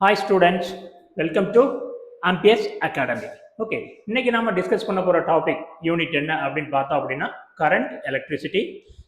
Hi students, welcome to Ampere's Academy. Okay, இன்னைக்கு நாம discuss பண்ண போற டாபிக் யூனிட் என்ன அப்படின்னு பார்த்தோம் அப்படின்னா கரண்ட் எலக்ட்ரிசிட்டி.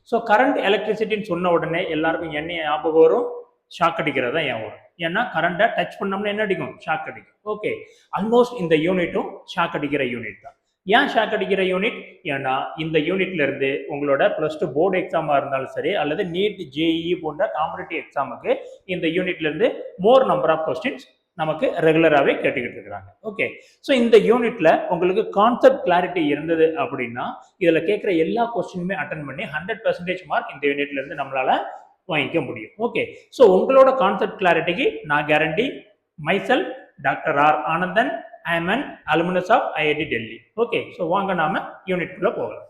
ஸோ கரண்ட் எலக்ட்ரிசிட்டின்னு சொன்ன உடனே எல்லாருக்கும் என்ன ஞாபகம் வரும்? ஷாக் அடிக்கிறது தான் ஏன் வரும். ஏன்னா கரண்ட்டை டச் பண்ணோம்னா என்ன அடிக்கும்? ஷாக் அடிக்கும். ஓகே, ஆல்மோஸ்ட் இந்த யூனிட்டும் ஷாக் அடிக்கிற யூனிட் தான். ஏன் ஷாக் அடிக்கிற யூனிட்? ஏன்னா இந்த யூனிட்ல இருந்து உங்களோட பிளஸ் டூ போர்டு எக்ஸாமா இருந்தாலும் சரி அல்லது நீட் ஜேஇ போன்ற காம்படிட்டிவ் எக்ஸாமுக்கு இந்த யூனிட்ல இருந்து மோர் நம்பர் ஆஃப் கொஸ்டின்ஸ் நமக்கு ரெகுலராகவே கேட்டுக்கிட்டு இருக்கிறாங்க. ஓகே, ஸோ இந்த யூனிட்ல உங்களுக்கு கான்செப்ட் கிளாரிட்டி இருந்தது அப்படின்னா இதுல கேட்குற எல்லா கொஸ்டினுமே அட்டன் பண்ணி 100% மார்க் இந்த யூனிட்ல இருந்து நம்மளால வாங்கிக்க முடியும். ஓகே, ஸோ உங்களோட கான்செப்ட் கிளாரிட்டிக்கு நான் guarantee myself doctor R Anandan, I am an alumnus of IIT Delhi. Okay, so வாங்க நாம யூனிட் குள்ள போகலாம்.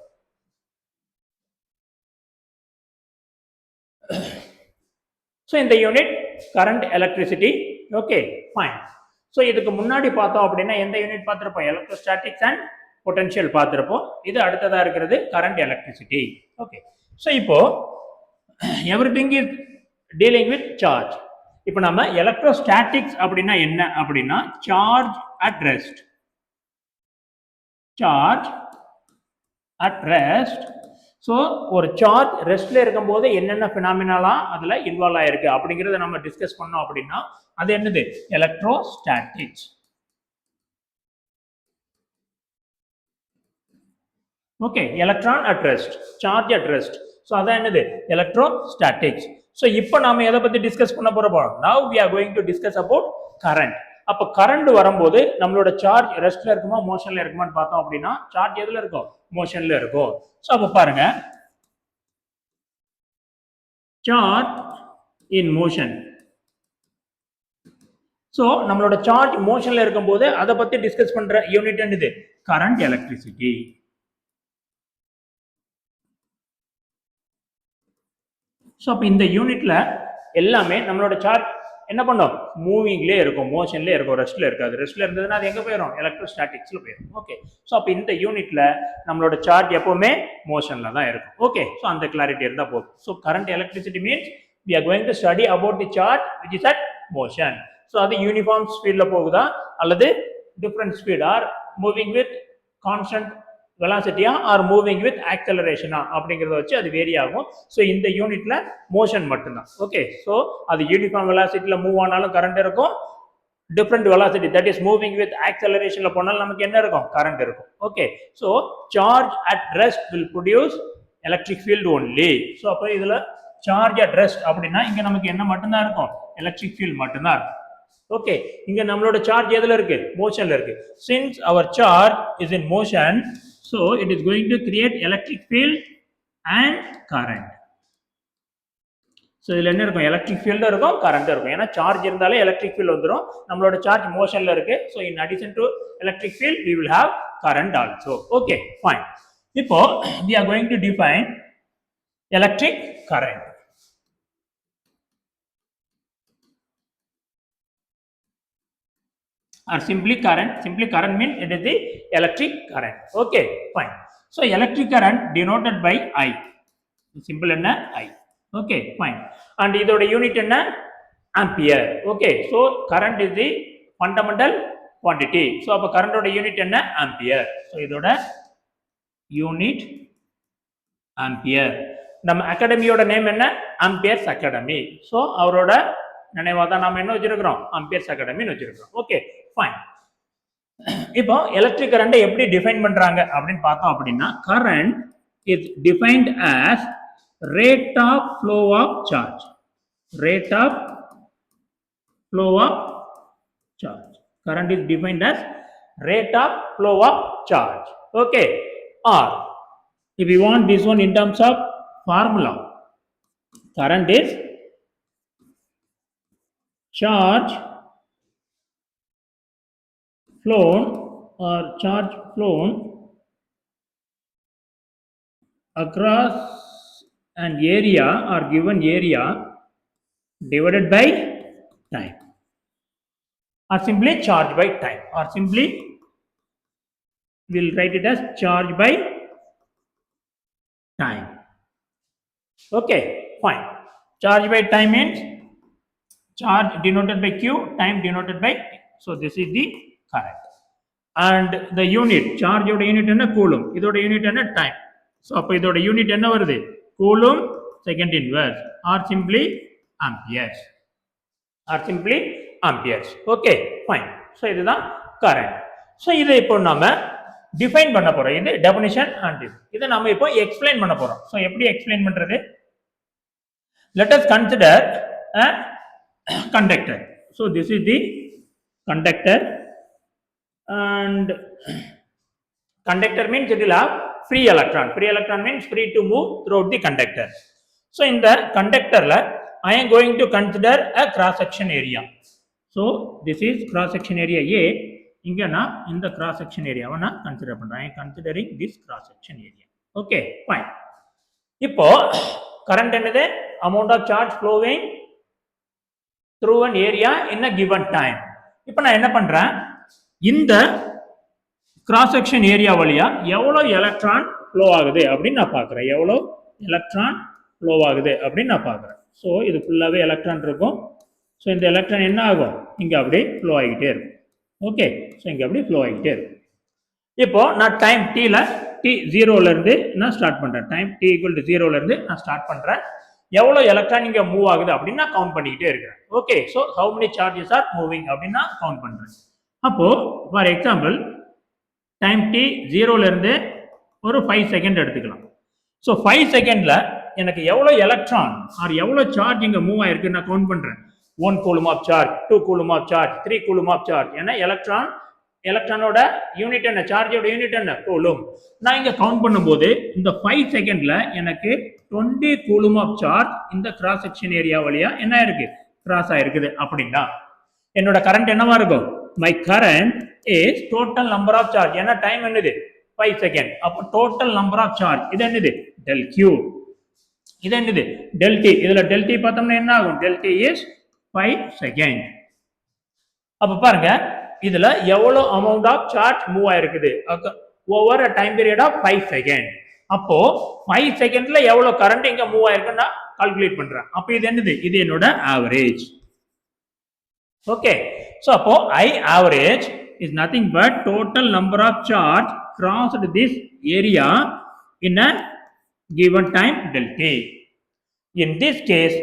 ஸோ இந்த unit current electricity. Okay, fine. So இதுக்கு முன்னாடி பார்த்தோம் அப்படின்னா எந்த யூனிட் பார்த்துருப்போம்? எலக்ட்ரோஸ்டாட்டிக்ஸ் அண்ட் பொட்டன்ஷியல் பார்த்துருப்போம். இது அடுத்ததா இருக்கிறது கரண்ட் எலக்ட்ரிசிட்டி. ஓகே, ஸோ இப்போ everything is dealing with charge. இப்போ நம்ம எலக்ட்ரோஸ்டாட்டிக்ஸ் அப்படின்னா என்ன அப்படின்னா charge at rest. Charge at rest. So ஒரு சார்ஜ் ரெஸ்ட்ல இருக்கும்போது என்னென்ன பினாமினாலாம் அதுல இன்வால்வ் ஆயிருக்கு அப்படிங்கிறத நம்ம டிஸ்கஸ் பண்ணோம் அப்படின்னா அது என்னது? Electrostatics. Okay, electron at rest, charge at rest. So அதான் என்னது? எலக்ட்ரோஸ்டாட்டிக்ஸ். ஸோ இப்போ நாம எதை பத்தி டிஸ்கஸ் பண்ண போறோம்? Now we are going to discuss about current. அப்ப கரண்ட் வரும்போது நம்மளோட சார்ஜ் ரெஸ்ட்ல இருக்குமா மோஷன்ல இருக்குமான்னு பார்த்தோம் அப்படின்னா சார்ஜ் எதுல இருக்கும்? மோஷன்ல இருக்கும். ஸோ அப்ப பாருங்க, சார்ஜ் இன் மோஷன். ஸோ நம்மளோட சார்ஜ் மோஷன்ல இருக்கும்போது அதை பத்தி டிஸ்கஸ் பண்ற யூனிட் என்னது? Current electricity. ஸோ அப்ப இந்த யூனிட்ல எல்லாமே நம்மளோட சார்ஜ் என்ன பண்ணோம்? மூவிங்லேயே இருக்கும், மோஷன்லேயே இருக்கும், ரெஸ்ட்ல இருக்காது. ரெஸ்ட்ல இருந்ததுன்னா அது எங்க போயிடும்? எலக்ட்ரோஸ்டாட்டிக்ஸ்ல போயிடும். ஓகே, ஸோ அப்போ இந்த யூனிட்ல நம்மளோட சார்ஜ் எப்பவுமே மோஷன்ல தான் இருக்கும். ஓகே, ஸோ அந்த கிளாரிட்டி இருந்தால் போதும். So current electricity means we are going to study about the charge which is at motion. So அது யூனிஃபார்ம் ஸ்பீட்ல போகுதா அல்லது different speed or moving with constant வெலாசிட்டியா ஆர் மூவிங் வித் ஆக்சலரேஷனா அப்படிங்கிறத வச்சு அது வேரி ஆகும். ஸோ இந்த யூனிட்ல மோஷன் மட்டும்தான். ஓகே, ஸோ அது யூனிஃபார்ம் வெலாசிட்டியில் மூவ் ஆனாலும் கரண்ட் இருக்கும், different velocity that is moving with ஆக்சலரேஷன்ல போனாலும் நமக்கு என்ன இருக்கும்? கரண்ட் இருக்கும். Okay, so charge at rest will produce electric field only. So அப்போ இதுல சார்ஜ் அட் ரெஸ்ட் அப்படின்னா இங்க நமக்கு என்ன மட்டும்தான் இருக்கும்? எலக்ட்ரிக் ஃபீல்ட் மட்டும்தான் இருக்கும். ஓகே, இங்க நம்மளோட சார்ஜ் எதுல இருக்கு? மோஷன்ல இருக்கு. Since our charge is in motion, so it is going to create electric field and current. So இதில் என்ன இருக்கும்? எலக்ட்ரிக் ஃபீல்டும் இருக்கும், கரண்ட் இருக்கும். ஏன்னா சார்ஜ் இருந்தாலே எலக்ட்ரிக் ஃபீல்ட் வந்துடும். நம்மளோட சார்ஜ் மோஷன்ல இருக்கு. So in addition to electric field we will have current also. Okay, fine. இப்போ we are going to define electric current. Or simply current means it is the electric current. Okay, fine. So electric current denoted by I. Simple என்ன? I. Okay, fine. And இதோட unit என்ன? Ampere. Okay, so current is the fundamental quantity. So அப்ப கரண்டோட unit என்ன? Ampere. So இதோட unit ampere. நம்ம அகாடமியோட name என்ன? Ampere's academy. ஸோ அவரோட நினைவாக தான் நாம என்ன வச்சிருக்கிறோம்? ஆம்பியர்ஸ் அகாடமின்னு வச்சிருக்கிறோம். Okay, fine. இப்போ எலக்ட்ரிக் கரண்ட் எப்படி டிஃபைன் பண்றாங்க அப்படின்னு பார்த்தோம் அப்படின்னா current is defined as rate of flow of charge. Rate of flow of charge. Current is defined as rate of flow of charge. Okay, or if you want this one in terms of formula, current is charge flown or charge flown across an area or given area divided by time, or simply charge by time, or simply we'll write it as charge by time. Okay, fine. Charge by time means charge denoted by Q, time denoted by T. So this is the current. And the unit, charge oda unit enna coulomb, idoda unit enna time. So appo idoda unit enna varudhu, coulomb second inverse or simply amperes, okay fine. So இதுதான் current. So இதை இப்போ நாம define பண்ண போறோம். இது definition and இதை நாம இப்போ explain பண்ண போறோம். So எப்படி explain பண்றது? Let us consider a conductor. So this is the conductor, and conductor means it will have free electron. Free electron means free to move throughout the conductor. So in the conductor I am going to consider a cross section area. So this is cross section area A. இங்க நான் இந்த cross section area வை நான் consider பண்றேன். I am considering this cross section area. Okay, fine. இப்போ current என்னது? Amount of charge flowing through an area in a given time. இப்போ நான் என்ன பண்றேன்? இந்த cross section area வழியா எவ்வளவு எலக்ட்ரான் flow ஆகுது அப்படின்னு நான் பார்க்கறேன். எவ்வளவு எலக்ட்ரான் flow ஆகுது அப்படின்னு நான் பார்க்கறேன். ஸோ இது ஃபுல்லாகவே எலக்ட்ரான் இருக்கும். ஸோ இந்த எலக்ட்ரான் என்ன ஆகும்? இங்கே அப்படியே ஃப்ளோ ஆகிட்டே இருக்கும். ஓகே, ஸோ இங்கே அப்படியே ஃப்ளோ ஆகிட்டே இருக்கும். இப்போ நான் டைம் டீல டி ஜீரோலேருந்து நான் ஸ்டார்ட் பண்ணுறேன். டைம் டி ஈக்குவல் டு ஜீரோலேருந்து நான் ஸ்டார்ட் பண்ணுறேன். எவ்வளோ எலக்ட்ரான் இங்கே மூவ் ஆகுது அப்படின்னு நான் கவுண்ட் பண்ணிக்கிட்டே இருக்கிறேன். Okay, so how many charges are moving அப்படின்னு நான் கவுண்ட் பண்ணுறேன். அப்போது ஃபார் எக்ஸாம்பிள் டைம் டி ஜீரோலேருந்து ஒரு 5 செகண்ட் எடுத்துக்கலாம். ஸோ 5 செகண்டில் எனக்கு எவ்வளோ எலக்ட்ரான் ஆர் எவ்வளோ சார்ஜ் இங்கே மூவ் ஆயிருக்கு நான் கவுண்ட் பண்ணுறேன். 1 coulomb of charge, 2 coulomb of charge, 3 coulomb of charge. ஏன்னா எலக்ட்ரானோட யூனிட் என்ன, சார்ஜோட யூனிட் என்ன, கூலும். நான் இங்கே கவுண்ட் பண்ணும்போது இந்த 5 செகண்ட்ல எனக்கு 20 கூலும் ஆஃப் சார்ஜ் இந்த கிராஸ் செக்ஷன் ஏரியா வழியா என்ன இருக்கு, கிராஸ் ஆயிருக்குது. அப்படின்னா என்னோட கரண்ட் என்னவா இருக்கும்? My current is total number of charge. ஏன்னா டைம் என்னது 5 செகண்ட். அப்போ டோட்டல் நம்பர் ஆஃப் சார்ஜ் இது என்னது டெல் கியூ. இது என்னது டெல் டி. இதுல டெல் டி பார்த்தோம்னா என்ன ஆகும்? Del t is 5 second. அப்ப பாருங்க இதுல எவ்வளவு அமௌண்ட் ஆஃப் சார்ஜ் மூவ் ஆயிருக்குது over a time period of 5 second. அப்போ 5 செகண்ட்ல எவ்வளவு கரண்ட் இங்க மூவ் ஆயிருக்குன்னு கால்குலேட் பண்றேன். அப்ப இது என்னது? இது என்னோட ஆவரேஜ். ஓகே, சோ அப்போ I average is nothing but total number of charge crossed this area in a given time del t. In this case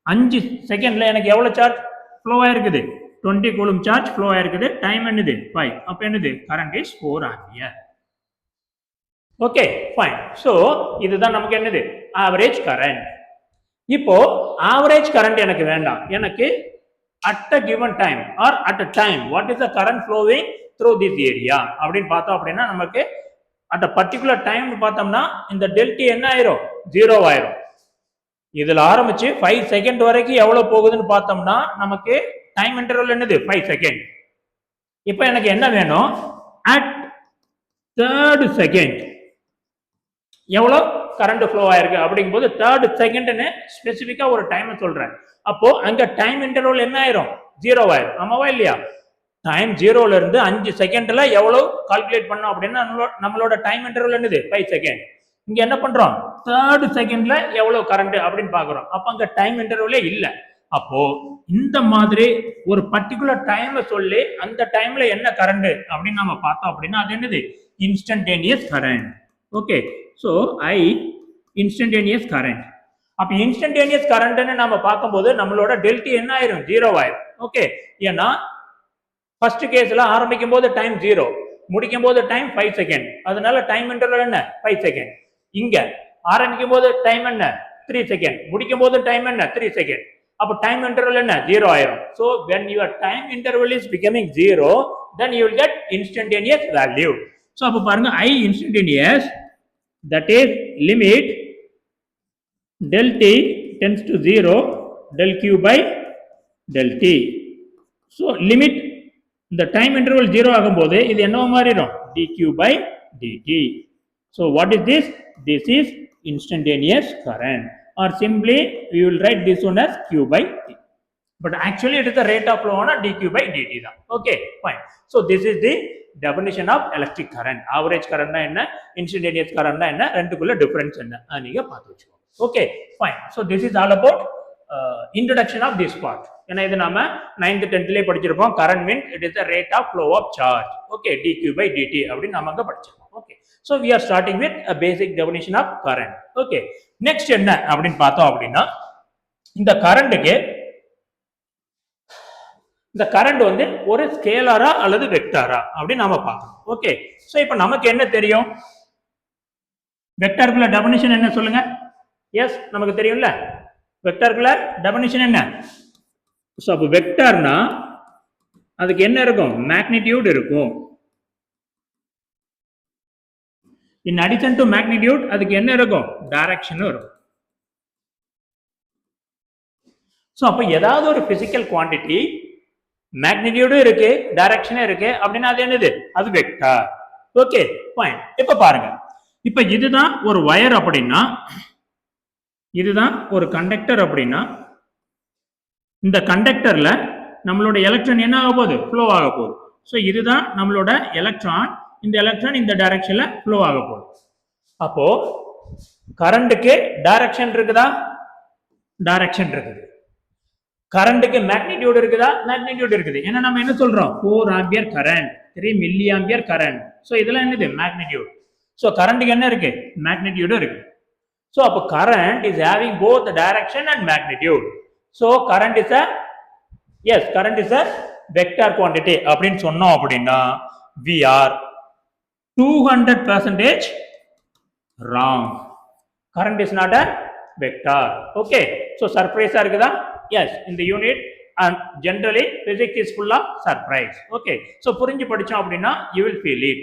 5 செகண்ட்ல எனக்கு எவ்வளவு சார்ஜ் ஃப்ளோ ஆயிருக்குது? 20 கூலும் சார்ஜ் ஃப்ளோ ஆயிருக்குது. டைம் என்னது 5. அப்ப என்னது? Current is 4 ampere. Okay, fine. So இதுதான் நமக்கு என்னது ஆவரேஜ் கரண்ட். இப்போ ஆவரேஜ் கரண்ட் எனக்கு வேண்டாம். எனக்கு at a given time or at a time what is the current flowing through this area அப்படின்னு பார்த்தோம். அப்படின்னா நமக்கு at a particular time பார்த்தோம்னா இந்த டெல்டி என்ன ஆயிரும்? 0 ஆயிரும். இதுல ஆரம்பிச்சு 5 செகண்ட் வரைக்கும் எவ்வளவு போகுதுன்னு பார்த்தோம்னா நமக்கு டைம் இன்டர்வல் என்னது 5 செகண்ட். இப்போ எனக்கு என்ன வேணும்? at 3rd செகண்ட் எவ்வளவு கரண்ட் ஃப்ளோ ஆயிருக்கு அப்படிங்கும்போது 3rd செகண்ட்னு ஸ்பெசிஃபிக்கா ஒரு டைம் சொல்றேன். அப்போ அங்க டைம் இன்டர்வல் என்ன ஆயிரும்? 0 ஆயிரும். ஆமாவா இல்லையா? டைம் 0ல இருந்து 5 செகண்ட்ல எவ்வளவு கால்குலேட் பண்ணோம் அப்படின்னா நம்மளோட டைம் இன்டர்வல் என்னது 5 செகண்ட். இங்க என்ன பண்றோம்? 3rd செகண்ட்ல எவ்வளவு கரண்ட் அப்படின்னு பாக்குறோம். அப்ப அங்க டைம் இன்டர்வலே இல்ல. அப்போ இந்த மாதிரி ஒரு பர்டிகுலர் டைம் சொல்லி அந்த டைம்ல என்ன கரண்ட் அப்படின்னு நம்ம பார்த்தோம் அப்படின்னா அது என்னது instantaneous current. Okay, so I instantaneous current. அப்ப இன்ஸ்டன்டேனியஸ் கரண்ட்னு நம்ம பார்க்கும்போது நம்மளோட டெல்டி என்ன ஆயிரும்? 0 ஆயிரும். ஓகே, ஏன்னா ஃபர்ஸ்ட் கேஸ்ல ஆரம்பிக்கும் போது டைம் 0, முடிக்கும் போது டைம் 5 செகண்ட். அதனால டைம் இன்டர்வல் என்ன 5 செகண்ட். இங்க ஆரம்பிக்கும் போது டைம் என்ன 3 செகண்ட், முடிக்கும் போது டைம் என்ன 3 செகண்ட். அப்ப டைம் இன்டர்வல் என்ன 0 ஆயிரும். So when your time interval is becoming 0, then you will get instantaneous value. So அப்ப பாருங்க I instantaneous, that is limit del t tends to 0 del q by del t. So limit the time interval 0 ஆகும்போது இது என்னவா மாறிடும்? dq by dt. So what is this? This is instantaneous current, or simply we will write this one as q by t. But actually it is the rate of flow on dq by dt தான். Okay, fine. So this is the definition of electric current. Average current na enna, instantaneous current na enna, rendukulla difference enna நீங்க பார்த்து வச்சுக்கோங்க. Okay, fine. So this is all about introduction of this part. ஏன்னா இது நாம 9th 10thலயே படிச்சிருப்போம். current means it is the rate of flow of charge. Okay, dq by dt அப்படின்னு நாம அங்க படிச்சிருப்போம். Okay, so we are starting with a basic definition of current. Okay, next என்ன அப்படின்னு பார்த்தோம் அப்படின்னா இந்த கரண்ட்டுக்கு இந்த கரண்ட் வந்து ஒரு ஸ்கேலாரா அல்லது வெக்டாரா அப்படின்னு நாம பார்க்கணும். ஓகே, சோ இப்போ நமக்கு என்ன தெரியும்? வெக்டாருக்குள்ள டெஃபினிஷன் என்ன சொல்லுங்க? எஸ், நமக்கு தெரியும்ல. வெக்டாருக்குள்ள டெஃபினிஷன் என்ன? சோ அப்ப வெக்டார்னா அதுக்கு என்ன இருக்கும்? மேக்னிடியூட் இருக்கும். இன் அடிஷன் டு மேக்னிடியூட் அதுக்கு என்ன இருக்கும்? டைரக்ஷனும் இருக்கும். சோ அப்ப ஏதாவது ஒரு பிசிக்கல் குவாண்டிட்டி மேக்னிடியூடும் இருக்கு, டைரக்ஷனும் இருக்கு அப்படின்னா அது என்னது? அது வெக்டார். Okay, fine. இப்ப பாருங்க, இப்ப இதுதான் ஒரு வயர் அப்படின்னா, இதுதான் ஒரு கண்டக்டர் அப்படின்னா, இந்த கண்டக்டர்ல நம்மளோட எலக்ட்ரான் என்ன ஆக போகுது? ஃப்ளோ ஆக போகுது. ஸோ இதுதான் நம்மளோட எலக்ட்ரான். இந்த எலக்ட்ரான் இந்த டைரக்ஷன்ல ஃப்ளோ ஆக போகுது. அப்போ கரண்ட்டுக்கு டைரக்ஷன் இருக்குதா? டைரக்ஷன் இருக்குது. கரண்ட்டுக்கு மேக்னிடியூட் இருக்குதா? மேக்னிடியூட் இருக்குது. ஏன்னா நம்ம என்ன சொல்றோம்? 4 ampere current, 3 milli ampere current. So இதெல்லாம் என்னது? மேக்னிடியூட். ஸோ கரண்ட்டுக்கு என்ன இருக்கு? மேக்னிடியூடும் இருக்கு. ஸோ அப்போ current is having both direction and magnitude. So current is current is a vector quantity அப்படின்னு சொன்னோம் அப்படின்னா we are 200% wrong. Current is not a vector. Okay, so surprise இருக்குதா? Yes, in the unit and generally physics is full of surprise. Okay, so புரிஞ்சு படிச்சோம் அப்படின்னா you will feel it.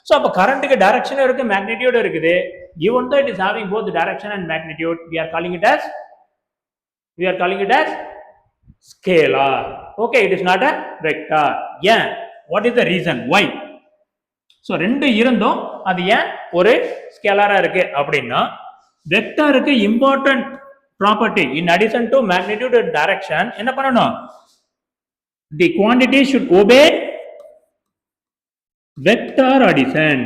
So அப்ப கரண்ட்டுக்கு direction இருக்கு, magnitude இருக்குது. Even though it is having both direction and magnitude, we are calling it as scalar. Okay, it is not a vector. Yeah, what is the reason? Why? So ரெண்டு இருந்தும் அது ஏன் ஒரு ஸ்கேலாரா இருக்கு அப்படின்னா, வெக்டாருக்கு important property in addition to magnitude and direction என்ன பண்ணணும்? The quantity should obey vector addition.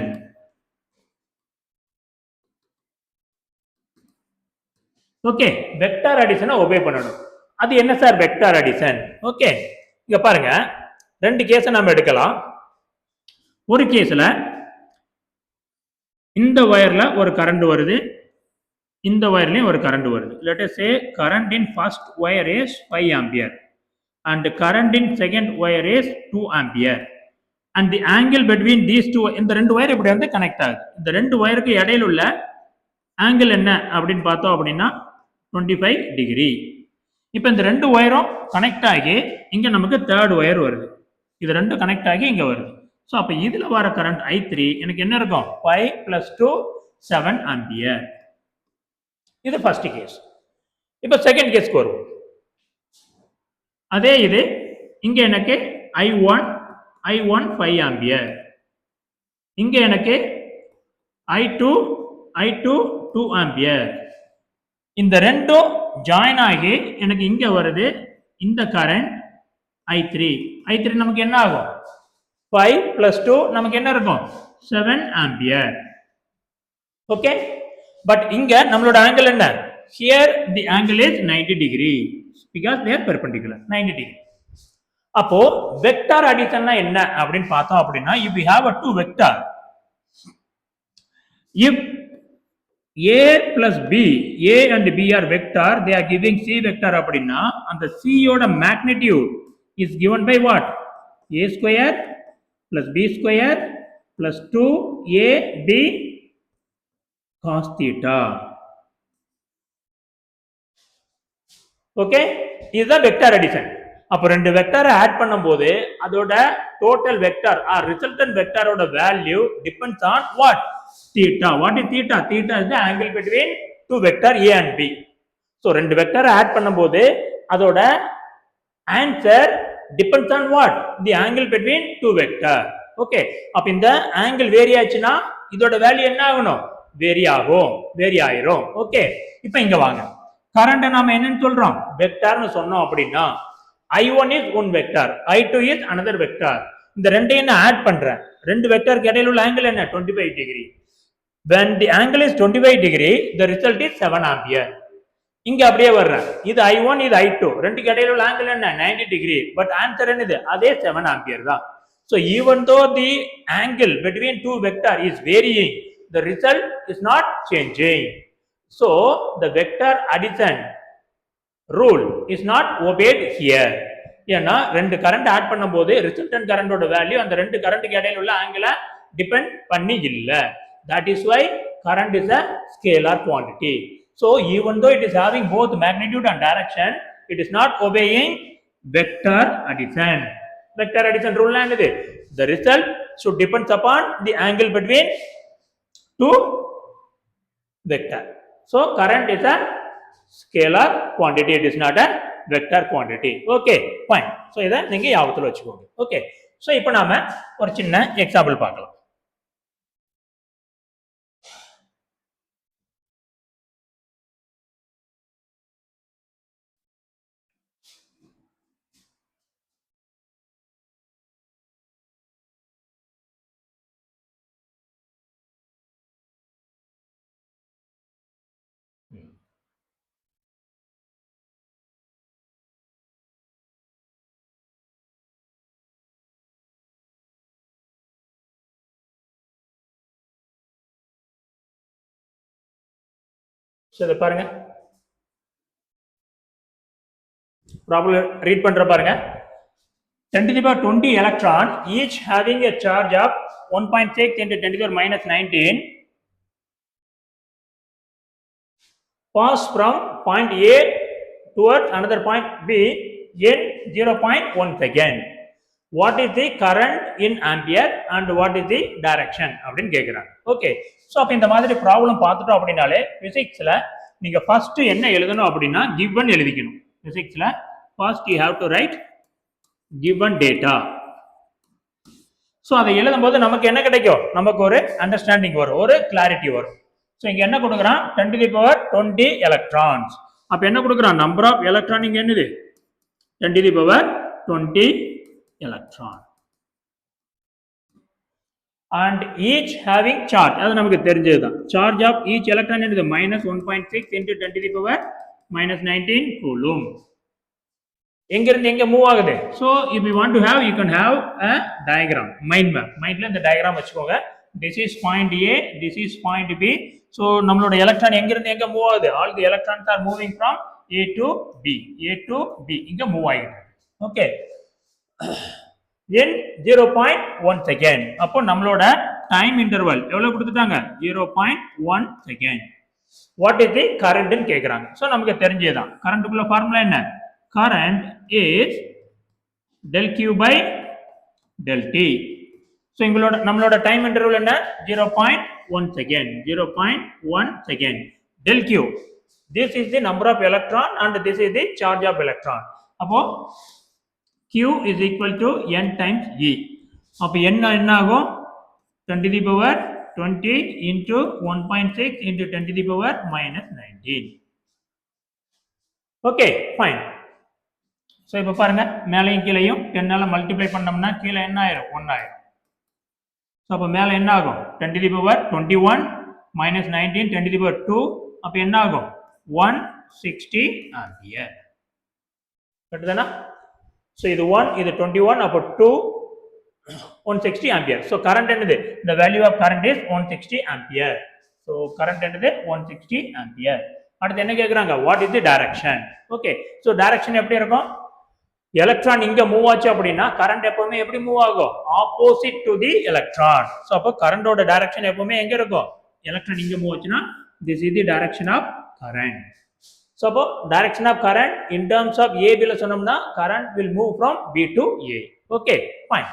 Okay, vector அடிஷனை ஒபே பண்ணணும். அது என்ன சார் வெக்டார் அடிஷன்? ஓகே, இங்க பாருங்க, ரெண்டு கேஸை நம்ம எடுக்கலாம். ஒரு கேஸ்ல இந்த வயர்ல ஒரு கரண்ட் வருது, இந்த வயர்லயும் ஒரு கரண்ட் வருது. Let us say current in first wire is 5 ampere and current in second wire is 2 ampere and the angle between these two, இந்த ரெண்டு வயர் இப்படி வந்து கனெக்ட் ஆகுது. இந்த ரெண்டு வயருக்கு இடையில உள்ள ஆங்கிள் என்ன அப்படின்னு பார்த்தோம் அப்படின்னா 25 டிகிரி. இப்போ இந்த ரெண்டு வயரும் கனெக்ட் ஆகி இங்க நமக்கு தேர்ட் வயர் வருது. இது ரெண்டும் கனெக்ட் ஆகி இங்க வருது. ஸோ அப்போ இதுல வர கரண்ட் I3 எனக்கு என்ன இருக்கும்? 5 + 2 7 ஆம்பியர். இது ஃபர்ஸ்ட் கேஸ். இப்போ செகண்ட் கேஸ்க்கு வருவோம். அதே இது இங்க எனக்கு I1 5 ஆம்பியர், இங்க எனக்கு I2 2 ஆம்பியர். இந்த ரெண்டும் ஜாயின் ஆகி எனக்கு இங்க வருது இந்த கரண்ட் I3 நமக்கு என்ன ஆகும்? 5 + 2 நமக்கு என்ன இருக்கும்? 7 ஆம்பியர். ஓகே, பட் இங்க நம்மளோட ஆங்கிள் என்ன? Here the angle is 90 degree because they are perpendicular 90 degree. அப்போ வெக்டார் அடிஷன்னா என்ன அப்படின்னு பார்த்தோம் அப்படின்னா, if we have a two vector, if A plus B, A and B are vector, they are giving C vector அப்படின்னா அந்த C யோட magnitude is given by what? A square plus B square plus 2AB cos theta. Okay, இதுதான் vector addition. அப்போ ரெண்டு வெக்டாரை add பண்ணும்போது அதோட total vector or resultant வெக்டாரோட value depends on what? theta. What is theta? Theta is the angle between two vector A and B. So ரெண்டு வெக்டாரை add பண்ணும்போது அதோட answer depends on what? The angle between two vector. Okay, அப்ப இந்த angle vary ஆச்சுன்னா இதோட value என்ன ஆகணும்? வேரி ஆயிரும். ஓகே, இப்போ இங்க வாங்க, கரண்ட் நாம என்னன்னு சொல்றோம்? வெக்டார்னு சொன்னோம் அப்படின்னா I1 is one vector, I2 is another vector. இந்த ரெண்டையும் நான் ஆட் பண்றேன். ரெண்டு வெக்டாருக்கு இடையில உள்ள ஆங்கிள் என்ன? 25 degree. When the angle is 25 degree, the result is 7 ampere. இங்க அப்படியே வர்றேன். இது I1 இது I2 ரெண்டுக்கு இடையில உள்ள ஆங்கிள் என்ன 90 டிகிரி. பட் ஆன்சர் என்னது அதே 7 ஆம்பியர் தான். So even though the angle between two vector is varying, the result is not changing. So the vector addition rule is not obeyed here. ஏன்னா ரெண்டு கரண்ட் ஆட் பண்ணும்போது resultant கரண்டோட value அந்த ரெண்டு கரண்ட்டுக்கு இடையில உள்ள ஆங்கிளை டிபெண்ட் பண்ணி இல்ல. That is why current is a scalar quantity. So even though it is having both magnitude and direction, it is not obeying vector addition. Vector addition rule என்னது? The result should depends upon the angle between two vector. So current is a scalar quantity, it is not a vector quantity. Okay, fine. So இதை நீங்க ஞாபகத்துல வச்சுக்கோங்க. Okay. So இப்போ நாம ஒரு சின்ன example பார்க்கலாம். So இதை பாருங்க, ப்ராப்ளம் ரீட் பண்ற பாருங்க. 10 to the power 20 electron each having a charge of 1.6 into 10 to the power minus 19 pass from point A towards another point B in 0.1 second. What is the current in ampere and what is the direction அப்படின்னு கேட்குறாங்க. Okay, so அப்போ இந்த மாதிரி problem பார்த்துட்டோம் அப்படின்னாலே ஃபிசிக்ஸில் நீங்கள் first என்ன எழுதணும் அப்படின்னா கிவன் எழுதிக்கணும். ஃபிசிக்ஸில் first you have to write given data. So அதை எழுதும் போது நமக்கு என்ன கிடைக்கும், நமக்கு ஒரு அண்டர்ஸ்டாண்டிங் வரும், ஒரு கிளாரிட்டி வரும். ஸோ இங்கே என்ன கொடுக்குறான் 10 to the power 20 electrons. அப்போ என்ன கொடுக்குறான் நம்பர் ஆஃப் எலக்ட்ரான் இங்கே என்னது 10 to the power 20 electron and each having charge. அது நமக்கு தெரிஞ்சதுதான். charge of each electron என்னது minus 1.6 into 10 to the power minus 19 coulomb. எங்கிருந்து எங்க மூவ் ஆகுது. So if you want to have, you can have a diagram, mind map. மைண்ட்ல இந்த diagram வச்சுக்கோங்க. this is point A, this is point B. So நம்மளோட electron எங்கிருந்து எங்க move ஆகுது, all the electrons are moving from A to B, A to B இங்க move ஆகிட்டு. Okay, in 0.1 second. அப்போ நம்மளோட டைம் இன்டர்வல் எவ்வளவு கொடுத்துட்டாங்க 0.1 செகண்ட். வாட் இஸ் தி கரண்ட்னு கேட்குறாங்க. ஸோ நமக்கு தெரிஞ்சதுதான். கரண்ட்டுக்குள்ள ஃபார்முலா என்ன, current is del q by del t. So எங்களோட நம்மளோட டைம் இன்டர்வல் என்ன 0.1 second, 0.1 second. del q, this is the number of electron and this is the charge of electron. அப்போ q is equal to n times e. அப்போ என்ன ஆகும் 10 to the power 20 into 1.6 into 10 to the power minus 19. Okay, fine. So இப்போ பாருங்க, மேலையும் கீழையும் 10 multiply பண்ணோம்னா கீழே என்ன ஆயிரும் 1 ஆயிரும். ஸோ அப்போ மேலே என்ன ஆகும் 10 to the power 21 minus 19 10 to the power 2. அப்போ என்ன ஆகும் 160 ஆம்பியர். கரெக்டுதானா? ஸோ இது 1, இது 21, அப்போ 2, 160 ஆம்பியர். ஸோ கரண்ட் என்னது, the value of current is 160 ampere. So current என்னது 160 ஆம்பியர். அடுத்து என்ன கேட்குறாங்க, what is the direction. Okay, so direction எப்படி இருக்கும், எலக்ட்ரான் இங்க மூவ் ஆச்சு அப்படின்னா கரண்ட் எப்பவுமே எப்படி மூவ் ஆகும், opposite to the electron. So அப்போ கரண்டோட டைரக்ஷன் எப்பவுமே எங்க இருக்கும், எலக்ட்ரான் இங்க மூவ் ஆச்சுன்னா this is the direction of current. So அப்போ direction of current in terms of A பில சொன்னோம்னா current will move from B to A. Okay, fine.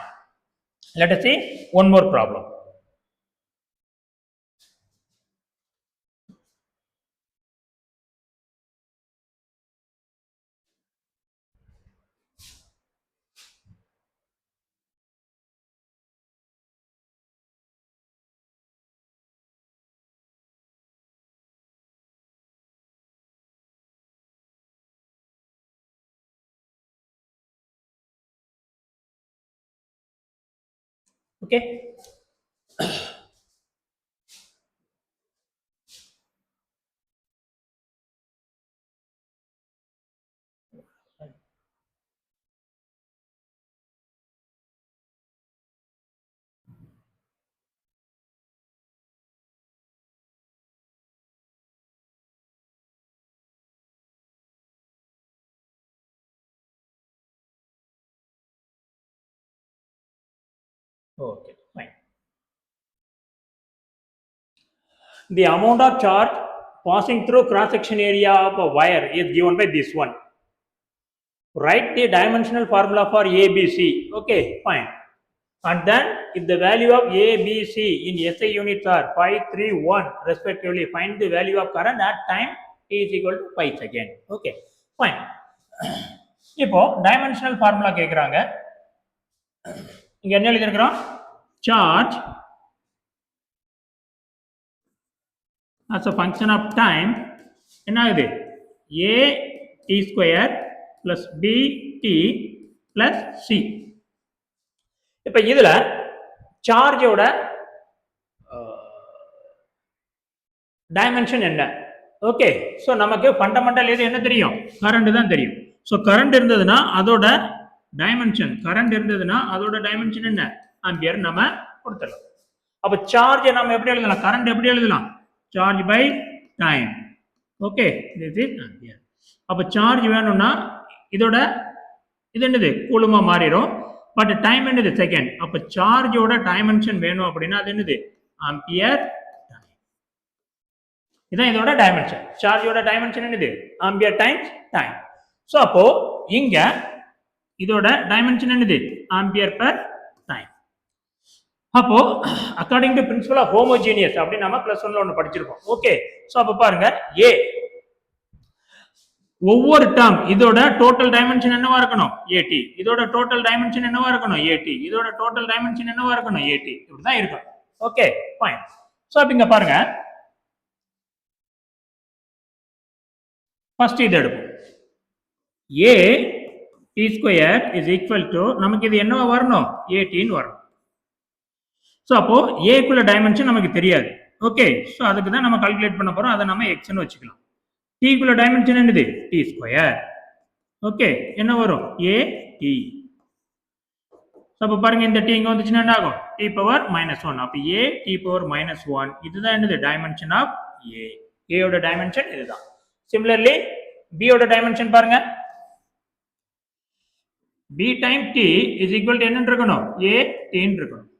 Let us see one more problem. Okay. Okay, fine. The amount of charge passing through cross-section area of a wire is given by this one. Write the dimensional formula for ABC. Okay, fine. And then if the value of A, B, C in SI units are 5, 3, 1 respectively, find the value of current at time t is equal to 5 seconds. Okay, fine. இப்போ dimensional formula கேட்குறாங்க. இங்க என்ன எழுதியிருக்கிறோம்? Charge as a function of time என்ன ஆகுது? A t square plus B t plus C. இப்போ இதுல சார்ஜோட dimension என்ன? ஓகே, ஸோ நமக்கு ஃபண்டமெண்டல் எது என்ன தெரியும்? கரண்ட் தான் தெரியும். ஸோ கரண்ட் இருந்ததுன்னா அதோட டைமென்ஷன் என்ன? ஆம்பியர் நம்ம கொடுத்துடலாம். அப்போ சார்ஜ் நம்ம எப்படி எழுதலாம்? கரண்ட் எப்படி எழுதலாம்? Charge by time. Okay, this is ampere. அப்போ சார்ஜ் வேணும்னா இதோட இது என்னது? கூலுமா மாறிடும். பட் டைம் என்னது? செகண்ட். அப்போ சார்ஜோட டைமென்ஷன் வேணும் அப்படின்னா அது என்னது? ஆம்பியர். இதான் இதோட டைமென்ஷன். சார்ஜோட டைமென்ஷன் என்னது? Ampere times time. ஸோ அப்போ இங்க இதோட டைமென்ஷன் என்னது? Ampere per time. அப்போ according to principle of homogeneous அப்படி நம்ம +1ல ஒன்று படிச்சிருக்கோம். ஓகே, ஸோ அப்போ பாருங்க ஏ ஒவ்வொரு டேர்ம் இதோட டோட்டல் டைமென்ஷன் என்னவா இருக்கணும்? ஏடி. இதோட டோட்டல் டைமென்ஷன் என்னவா இருக்கணும்? ஏடி. இதோட டோட்டல் டைமென்ஷன் என்னவா இருக்கணும்? ஏடி. இப்படிதான் இருக்கணும். Okay, fine. ஸோ அப்ப இங்க பாருங்க, ஃபர்ஸ்ட் இது எடுப்போம். A T square is equal to நமக்கு இது என்னவா வரணும்? ஏடின்னு வரணும். ஸோ அப்போ ஏக்குள்ள டைமென்ஷன் நமக்கு தெரியாது. ஓகே, ஸோ அதுக்கு தான் நம்ம கால்குலேட் பண்ண போறோம். அதை நம்ம எக்ஸ்னு வச்சுக்கலாம். டீக்குள்ள டைமென்ஷன் என்னது? T square. ஓகே, என்ன வரும்? A T. அப்போ பாருங்க இந்த டி இங்க வந்துச்சுன்னா என்ன ஆகும்? T power -1. அப்போ ஏ டி பவர் -1 இதுதான் என்னது? Dimension of A. ஏயோட டைமென்ஷன் இதுதான். சிமிலர்லி பி யோட டைமென்ஷன் பாருங்க. B time T is equal to என்னன்னு இருக்கணும்? ஏ டின்னு இருக்கணும்.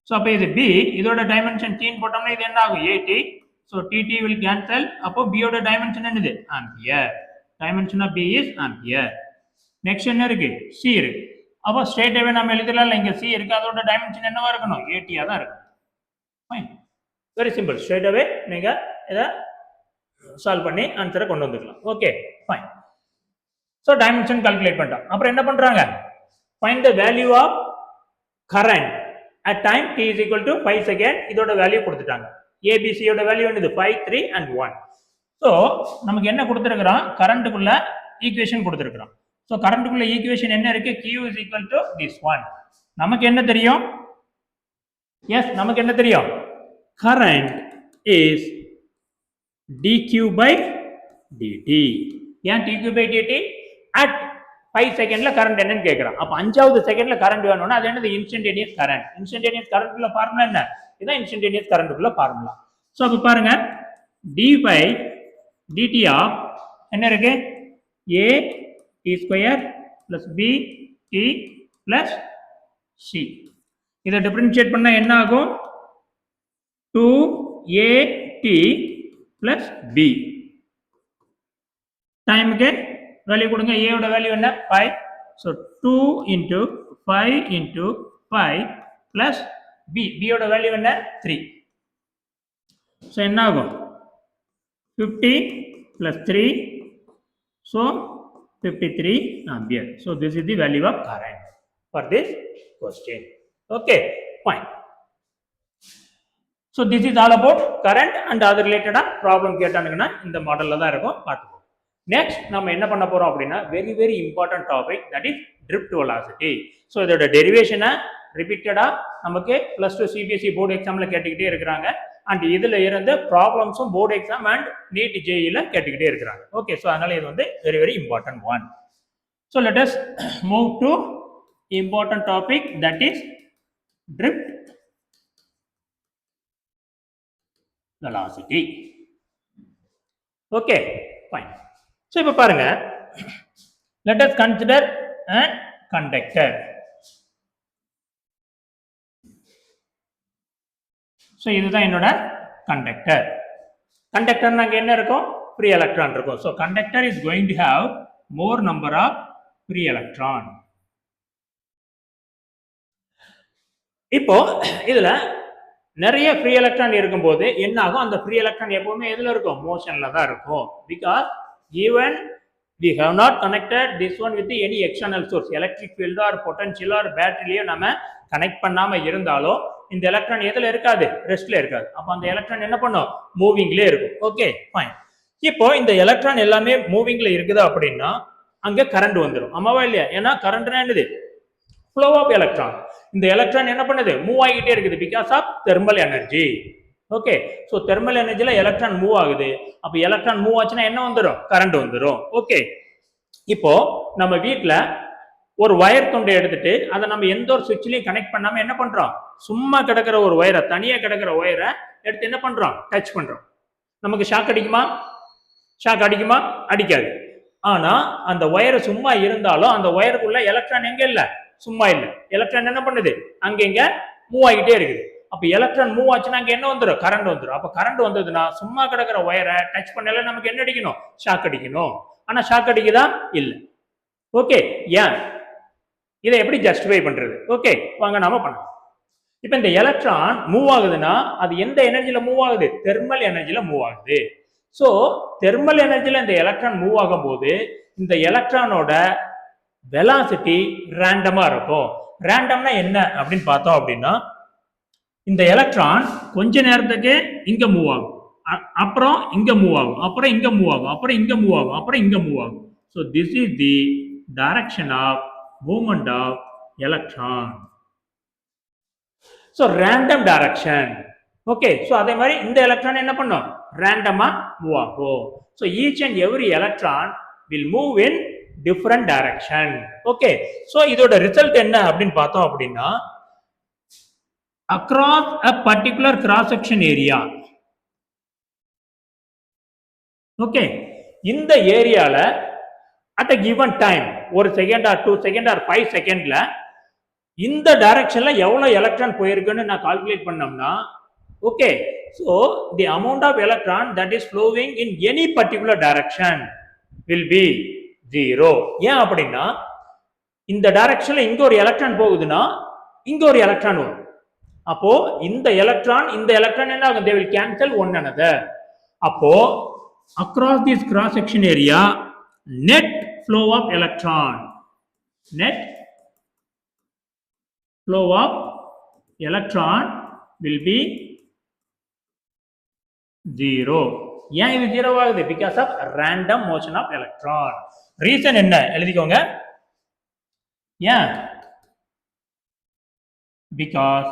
ஸோ அப்போ இது பி, இதோட டைமென்ஷன் டின்னு போட்டோம்னா இது என்ன ஆகும்? A T. So DT will cancel. அப்போ பியோட டைமென்ஷன் என்னது? Ampere. Dimension of B is ampere. Next என்ன இருக்கு? சி இருக்கு. அப்போ ஸ்ட்ரெயிட்டாவே நம்ம எழுதலாம். இங்க சி இருக்கு, அதோட டைமென்ஷன் என்னவா இருக்கணும்? ஏடியா தான் இருக்கும். Fine, very simple. ஸ்ட்ரெயிட்டாவே நீங்க இதை சால்வ் பண்ணி ஆன்சரை கொண்டு வந்துக்கலாம். Okay, fine. So dimension calculate பண்ணிட்டோம். அப்புறம் என்ன பண்றாங்க? Find the value of current at time t is equal to 5 second. இதோட வேல்யூ கொடுத்துட்டாங்க. ஏபிசியோட வேல்யூ என்னது? 5, 3 and 1. ஸோ நமக்கு என்ன கொடுத்துருக்குறோம்? கரண்ட்டுக்குள்ள ஈக்குவேஷன் கொடுத்துருக்குறோம். ஸோ கரண்ட்டுக்குள்ள ஈக்குவேஷன் என்ன இருக்கு? Q is equal to this one. நமக்கு என்ன தெரியும்? எஸ், நமக்கு என்ன தெரியும்? Current is dq by dt. ஏன் dq by dt? at 5 செகண்ட்ல கரண்ட் என்னன்னு கேட்கறான். அப்ப 5வது செகண்ட்ல கரண்ட் வேணும்னா அது என்னது? Instantaneous current. இன்ஸ்டன்டேனியஸ் கரண்ட்ல ஃபார்முலா என்ன? இதுதான் இன்ஸ்டன்டேனியஸ் கரண்ட்ல ஃபார்முலா. சோ அப்ப பாருங்க d by dt ஆஃப் என்ன இருக்கு? a t square plus b t plus c. இதை டிஃபரன்ஷியேட் பண்ணா என்ன ஆகும்? 2at plus b. டைமுக்கு வேல்யூ கொடுங்க. a ஓட வேல்யூ என்ன? 5. So 2 into 5 into 5 plus b. b ஓட வேல்யூ என்ன? 3. ஸோ என்ன ஆகும்? 50 plus 3. So 53 ampere. So this is the value of current for this question. Okay, fine. So this is all about current and other related problem கேட்டானுங்கன்னா இந்த மாடல்ல தான் இருக்கும். பார்த்துக்கோ. Next நம்ம என்ன பண்ண போறோம் அப்படின்னா very very important topic, that is drift velocity. So இதோட டெரிவேஷனை ரிப்பீட்டடா நமக்கு +2 சிபிஎஸ்இ போர்டு எக்ஸாம்ல கேட்டுக்கிட்டே இருக்கிறாங்க. அண்ட் இதுல இருந்து ப்ராப்ளம்ஸும் போர்டு எக்ஸாம் அண்ட் நீட் ஜேஇல கேட்டுக்கிட்டே இருக்கிறாங்க. ஓகே, ஸோ அதனால இது வந்து very very important one. So let us move to important topic, that is drift velocity. Okay, fine. So இப்ப பாருங்க, let us consider a conductor. So இதுதான் என்னோட கண்டக்டர். கண்டக்டர் அங்கே என்ன இருக்கும்? ஃப்ரீ எலக்ட்ரான் இருக்கும். So conductor is going to have more number of free electron. இப்போ இதுல நிறைய ஃப்ரீ எலக்ட்ரான் இருக்கும்போது என்ன ஆகும்? அந்த ஃப்ரீ எலக்ட்ரான் எப்பவுமே எதுல இருக்கும்? மோஷன்ல தான் இருக்கும். Because even we have not connected this one with any external source, electric field or potential or battery நம்ம கனெக்ட் பண்ணாம இருந்தாலும் இந்த எலக்ட்ரான் எதுல இருக்காது? ரெஸ்ட்ல இருக்காது. அப்ப அந்த எலக்ட்ரான் என்ன பண்ணும்? மூவிங்ல இருக்கும். Okay fine. இப்போ இந்த எலக்ட்ரான் எல்லாமே மூவிங்ல இருக்குதா அப்படின்னா அங்க கரண்ட் வந்துடும். ஆமாவா இல்லையா? ஏன்னா கரண்ட்னா என்னது? Flow of electron. இந்த எலக்ட்ரான் என்ன பண்ணுது? மூவ் ஆகிட்டே இருக்குது because of thermal energy. Okay, so thermal எனர்ஜில எலக்ட்ரான் மூவ் ஆகுது. அப்போ எலக்ட்ரான் மூவ் ஆச்சுன்னா என்ன வந்துடும்? கரண்ட் வந்துடும். ஓகே, இப்போ நம்ம வீட்டில் ஒரு வயர் துண்டை எடுத்துட்டு அதை நம்ம எந்த ஒரு சுவிட்ச்லையும் கனெக்ட் பண்ணாம என்ன பண்றோம்? சும்மா கிடக்கிற ஒரு வயரை, தனியா கிடக்கிற வயரை எடுத்து என்ன பண்றோம்? டச் பண்றோம். நமக்கு ஷாக் அடிக்குமா? ஷாக் அடிக்குமா? அடிக்காது. ஆனா அந்த வயர் சும்மா இருந்தாலும் அந்த வயருக்குள்ள எலக்ட்ரான் எங்க இல்லை? சும்மா இல்லை. எலக்ட்ரான் என்ன பண்ணுது? அங்க இங்க மூவ் ஆகிட்டே இருக்குது. அப்ப எலக்ட்ரான் மூவ் ஆச்சுன்னா அங்க என்ன வந்துடும்? கரண்ட் வந்துடும். அப்ப கரண்ட் வந்ததுன்னா சும்மா கிடக்கிற வயரை டச் பண்ணல நமக்கு என்ன அடிக்கணும்? ஷாக் அடிக்கணும். ஆனா ஷாக் அடிக்குதா? இல்லை. ஓகே, ஏன்? இதை எப்படி ஜஸ்டிஃபை பண்றது? ஓகே, வாங்க நாம பண்ணலாம். இப்ப இந்த எலக்ட்ரான் மூவ் ஆகுதுன்னா அது எந்த எனர்ஜில மூவ் ஆகுது? தெர்மல் எனர்ஜில மூவ் ஆகுது. சோ தெர்மல் எனர்ஜில இந்த எலக்ட்ரான் மூவ் ஆகும் போது இந்த எலக்ட்ரானோட வெலாசிட்டி ரேண்டமா இருக்கும். ரேண்டம்னா என்ன அப்படின்னு பார்த்தோம் அப்படின்னா இந்த எலக்ட்ரான் கொஞ்ச நேரத்துக்கு இங்க மூவ் ஆகும், அப்புறம் இங்க மூவ் ஆகும், அப்புறம் இங்க மூவ் ஆகும், அப்புறம் இங்க மூவ் ஆகும், அப்புறம் இங்க மூவ் ஆகும். So this is the direction of movement of electron. So random direction. Okay, so அதே மாதிரி இந்த எலக்ட்ரான் என்ன பண்ணும்? ரேண்டமா மூவ் ஆகும். So each and every electron will move in different direction. Okay, so இதோட ரிசல்ட் என்ன அப்படின்னு பார்த்தோம் அப்படின்னா across a particular cross section area. Okay, இந்த ஏரியால at a given time ஒரு செகண்ட் ஆர் 2 செகண்ட் ஆர் 5 செகண்ட்ல இந்த டைரக்ஷன்ல எவ்வளவு எலக்ட்ரான் போயிருக்குன்னு நான் கால்குலேட் பண்ணோம்னா okay, so the amount of electron that is flowing in any particular direction will be 0. ஏன் அப்படின்னா இந்த டைரக்ஷன்ல இங்க ஒரு எலக்ட்ரான் போகுதுன்னா இங்க ஒரு எலக்ட்ரான் வரும். அப்போ இந்த எலக்ட்ரான் என்ன ஆகும்? they will cancel one another. அப்போ across this cross section area net flow of electron will be 0. ஏன் இது 0 ஆகுது? because of random motion of electron. Reason என்ன எழுதிக்கோங்க. ஏன்? because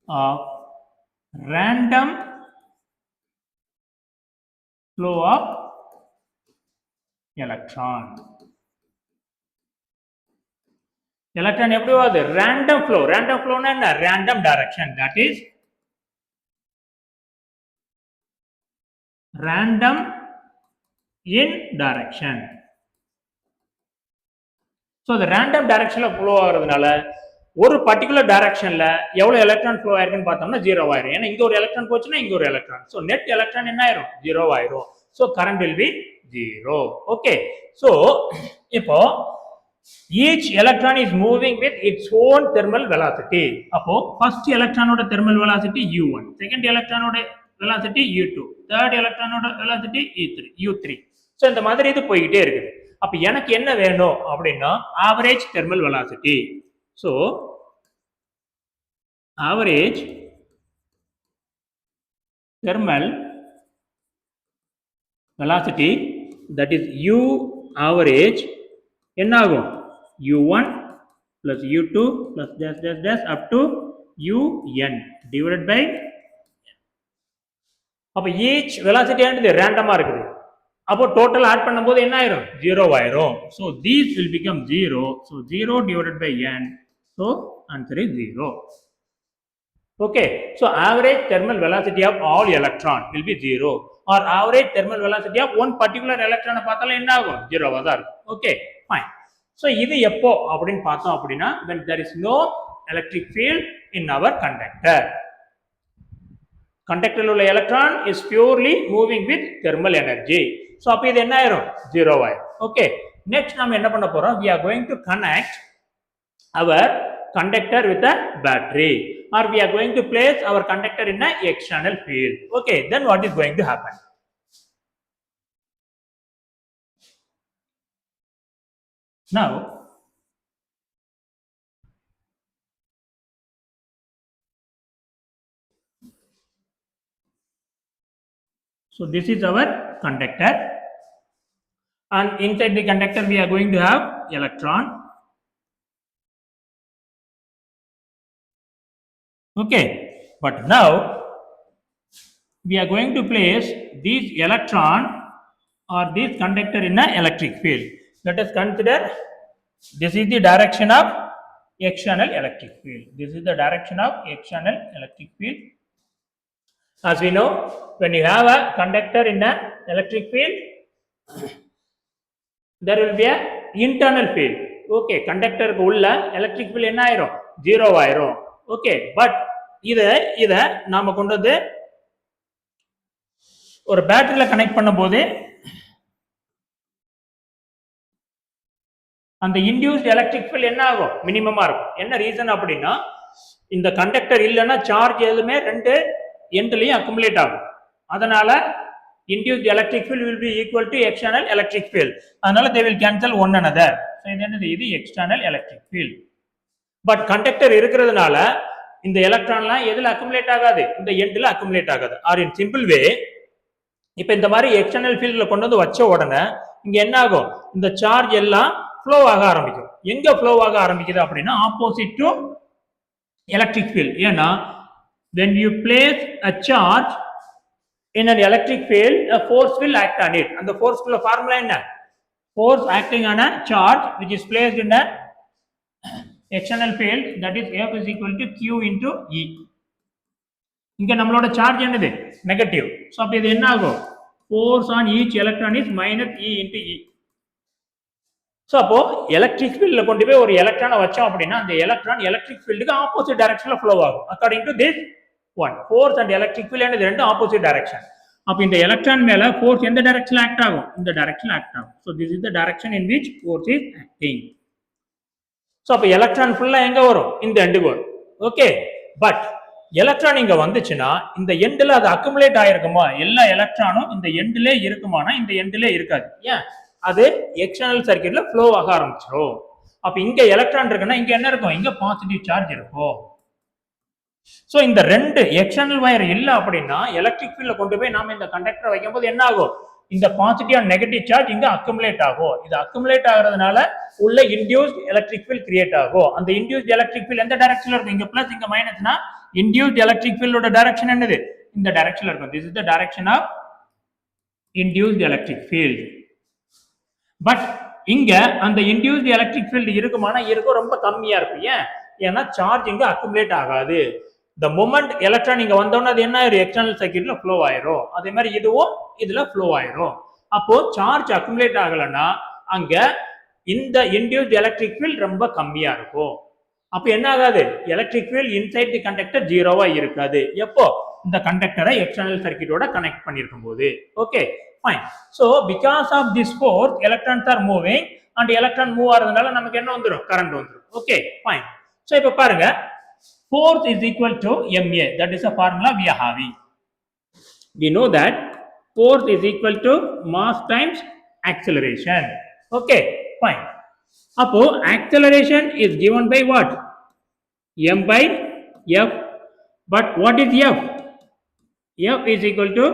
of random flow of electron. electron எப்படி வருது? random flow. random flow னா என்ன? random direction. that is random in direction. so the random directionல flow ஆகுறதுனால ஒரு பர்டிகுலர் டைரக்ஷன்ல எவ்வளவு எலக்ட்ரான் ஃப்ளோ ஆயிருக்குன்னு பார்த்தோம்னா 0 ஆயிரும். ஏன்னா இங்க ஒரு எலக்ட்ரான் போச்சுன்னா இங்க ஒரு எலக்ட்ரான். ஸோ நெட் எலக்ட்ரான் என்ன ஆயிரும்? 0 ஆயிரும். So current will be 0. Okay, so இப்போ each electron is moving with its own thermal velocity. அப்போ ஃபர்ஸ்ட் எலக்ட்ரானோட தெர்மல் வெலாசிட்டி u1, செகண்ட் எலக்ட்ரானோட வெலாசிட்டி u2, தேர்ட் எலக்ட்ரானோட வெலாசிட்டி u3. ஸோ இந்த மாதிரி இது போய்கிட்டே இருக்குது. அப்ப எனக்கு என்ன வேணும் அப்படின்னா average thermal velocity. So average thermal velocity, that is u average என்ன ஆகும்? u1 plus u2 plus dash up to un divided by. அப்ப each velocity ஆனது ரேண்டமா இருக்குது. அப்போ டோட்டல் ஆட் பண்ணும்போது என்ன ஆயிரும்? 0 ஆயிரும். so these will become 0. so 0 divided by n. So answer is 0. Okay, so average thermal velocity of all electron will be 0, or average thermal velocity of one particular electron பார்த்தாலும் என்ன ஆகும்? 0 வா தான் இருக்கும். Okay, fine. So இது எப்போ அப்படின்னு பார்த்தோம் அப்படின்னா when there is no electric field in our conductor. கண்டக்டரில் உள்ள electron is purely moving with thermal energy. So அப்போ இது என்ன ஆயிரும்? 0 ஆயிரும். ஓகே, நெக்ஸ்ட் நம்ம என்ன பண்ண போறோம்? we are going to connect our conductor with a battery, or we are going to place our conductor in a external field. Okay, then what is going to happen? Now so this is our conductor, and inside the conductor we are going to have electron. Okay, but now we are going to place this electron or this conductor in an electric field. Let us consider this is the direction of external electric field. This is the direction of external electric field. As we know, when you have a conductor in an electric field, there will be a internal field. Okay, conductor க்கு உள்ள electric field என்ன ஆயிரும்? 0 ஆயிரும். Okay, but இத நாம கொண்டு வந்து ஒரு பேட்டரியில கனெக்ட் பண்ணும்போது அந்த இன்டியூஸ்ட் எலக்ட்ரிக் ஃபீல்ட் என்ன ஆகும்? மினிமமா இருக்கும். என்ன ரீசன் அப்படின்னா, இந்த கண்டக்டர் இல்லைன்னா சார்ஜ் எதுவுமே ரெண்டு எண்ட்லயும் அக்குமுலேட் ஆகும். அதனால induced electric field will be equal to external electric field. அதனால they will cancel one another. So இது என்னது? இது external electric field. But conductor இருக்கிறதுனால இந்த எலக்ட்ரான்லாம் எதுல அக்குமுலேட் ஆகாது? இந்த எண்ட்ல அக்குமுலேட் ஆகாது. ஆர் இன் சிம்பிள் வே, இப்ப இந்த மாதிரி எக்ஸ்டர்னல் ஃபீல்ட்ல கொண்டு வந்து வச்ச உடனே இங்க என்ன ஆகும்? இந்த சார்ஜ் எல்லாம் ஃப்ளோ ஆக ஆரம்பிக்கும். எங்க ஃப்ளோ ஆக ஆரம்பிக்குது அப்படின்னா ஆப்போசிட் டு எலக்ட்ரிக் ஃபீல்ட். ஏன்னா when you place a charge in an electric field, a force will act on it. And the force குள்ள ஃபார்முலா என்ன? Force acting on a charge which is placed in a external field, that is F is equal to Q into E. இங்க நம்மளோட charge என்னது? Negative. So அப்ப இது என்ன ஆகும்? Force on each electron is minus E into E. So அப்போ electric ஃபீல்ட்ல கொண்டு போய் ஒரு எலக்ட்ரானை வச்சோம் அப்படின்னா அந்த எலக்ட்ரான் எலக்ட்ரிக் ஃபீல்டுக்கு ஆப்போசிட் டைரக்ஷன்ல ஃப்ளோ ஆகும். According to this one, force and electric field என்னது? ரெண்டு ஆப்போசிட் டைரக்ஷன். அப்ப இந்த எலக்ட்ரான் மேல ஃபோர்ஸ் எந்த டைரக்ஷன்ல ஆக்ட் ஆகும்? இந்த டைரக்ஷன்ல ஆக்ட் ஆகும். So this is the direction in which force is acting. So அப்ப எலக்ட்ரான் ஃபுல்லா எங்க வரும்? இந்த எண்டுக்கு வரும். ஓகே, பட் எலக்ட்ரான் இங்க வந்துச்சுன்னா இந்த எண்ட்ல அது அக்குமுலேட் ஆயிருக்குமா? எல்லா எலக்ட்ரானும் இந்த எண்ட்ல இருக்குமானா இந்த எண்ட்ல இருக்காது. ஏன்? அது எக்ஸ்டர்னல் சர்க்யூட்ல ஃப்ளோ ஆக ஆரம்பிச்சிடும். அப்ப இங்க எலக்ட்ரான் இருக்குன்னா இங்க என்ன இருக்கும்? இங்க பாசிட்டிவ் சார்ஜ் இருக்கும். சோ இந்த ரெண்டு எக்ஸ்டர்னல் வயர் இல்ல அப்படின்னா எலக்ட்ரிக் ஃபீல்ட்ல கொண்டு போய் நாம இந்த கண்டக்டரை வைக்கும்போது என்ன ஆகும்? இந்த பாசிட்டிவ் அண்ட் நெகட்டிவ் சார்ஜ் இங்க அக்குமுலேட் ஆகும். இது அக்குமுலேட் ஆகிறதுனால உள்ள இன்டியூஸ்ட் எலக்ட்ரிக் ஃபீல்ட் கிரியேட் ஆகும். அந்த இன்டியூஸ்ட் எலக்ட்ரிக் ஃபீல்ட் எந்த டைரக்ஷன்ல இருக்கும்? இங்க பிளஸ் இங்க மைனஸ்னா இன்டியூஸ்ட் எலக்ட்ரிக் ஃபீல்டோட டைரக்ஷன் என்னது? இந்த டைரக்ஷன்ல இருக்கும். This is the direction of induced electric field. But இங்க அந்த இன்டியூஸ்ட் எலக்ட்ரிக் ஃபீல்ட் இருக்குமானா இருக்கும், ரொம்ப கம்மியா இருக்கும். ஏன்? ஏன்னா சார்ஜ் இங்க அக்குமுலேட் ஆகாது. the moment எலக்ட்ரான் இங்க வந்தோம்னா அது என்ன ஆயிரும்? எக்ஸ்டர்னல் சர்க்யூட்ல ஃப்ளோ ஆயிரும். அதே மாதிரி இதுவும் இதுல ஃப்ளோ ஆயிரும். அப்போ சார்ஜ் அக்குமுலேட் ஆகலன்னா அங்க இந்த இன்டியூஸ்ட் எலக்ட்ரிக் ஃபீல்ட் ரொம்ப கம்மியா இருக்கும். அப்ப என்ன ஆகாது? Electric field inside the conductor ஜீரோவா இருக்காது. எப்போ? இந்த கண்டக்டரை எக்ஸ்டர்னல் சர்க்யூட்டோட கனெக்ட் பண்ணிருக்கும் போது. Okay, fine. So because of this force electrons are moving and electron move ஆறதுனால நமக்கு என்ன வந்துரும்? கரண்ட் வந்துரும். Okay, fine. So இப்ப பாருங்க, force is equal to ma. That is a formula we are having. We know that force is equal to mass times acceleration. Okay, fine. அப்போ acceleration is given by what? m by f. But what is f? f is equal to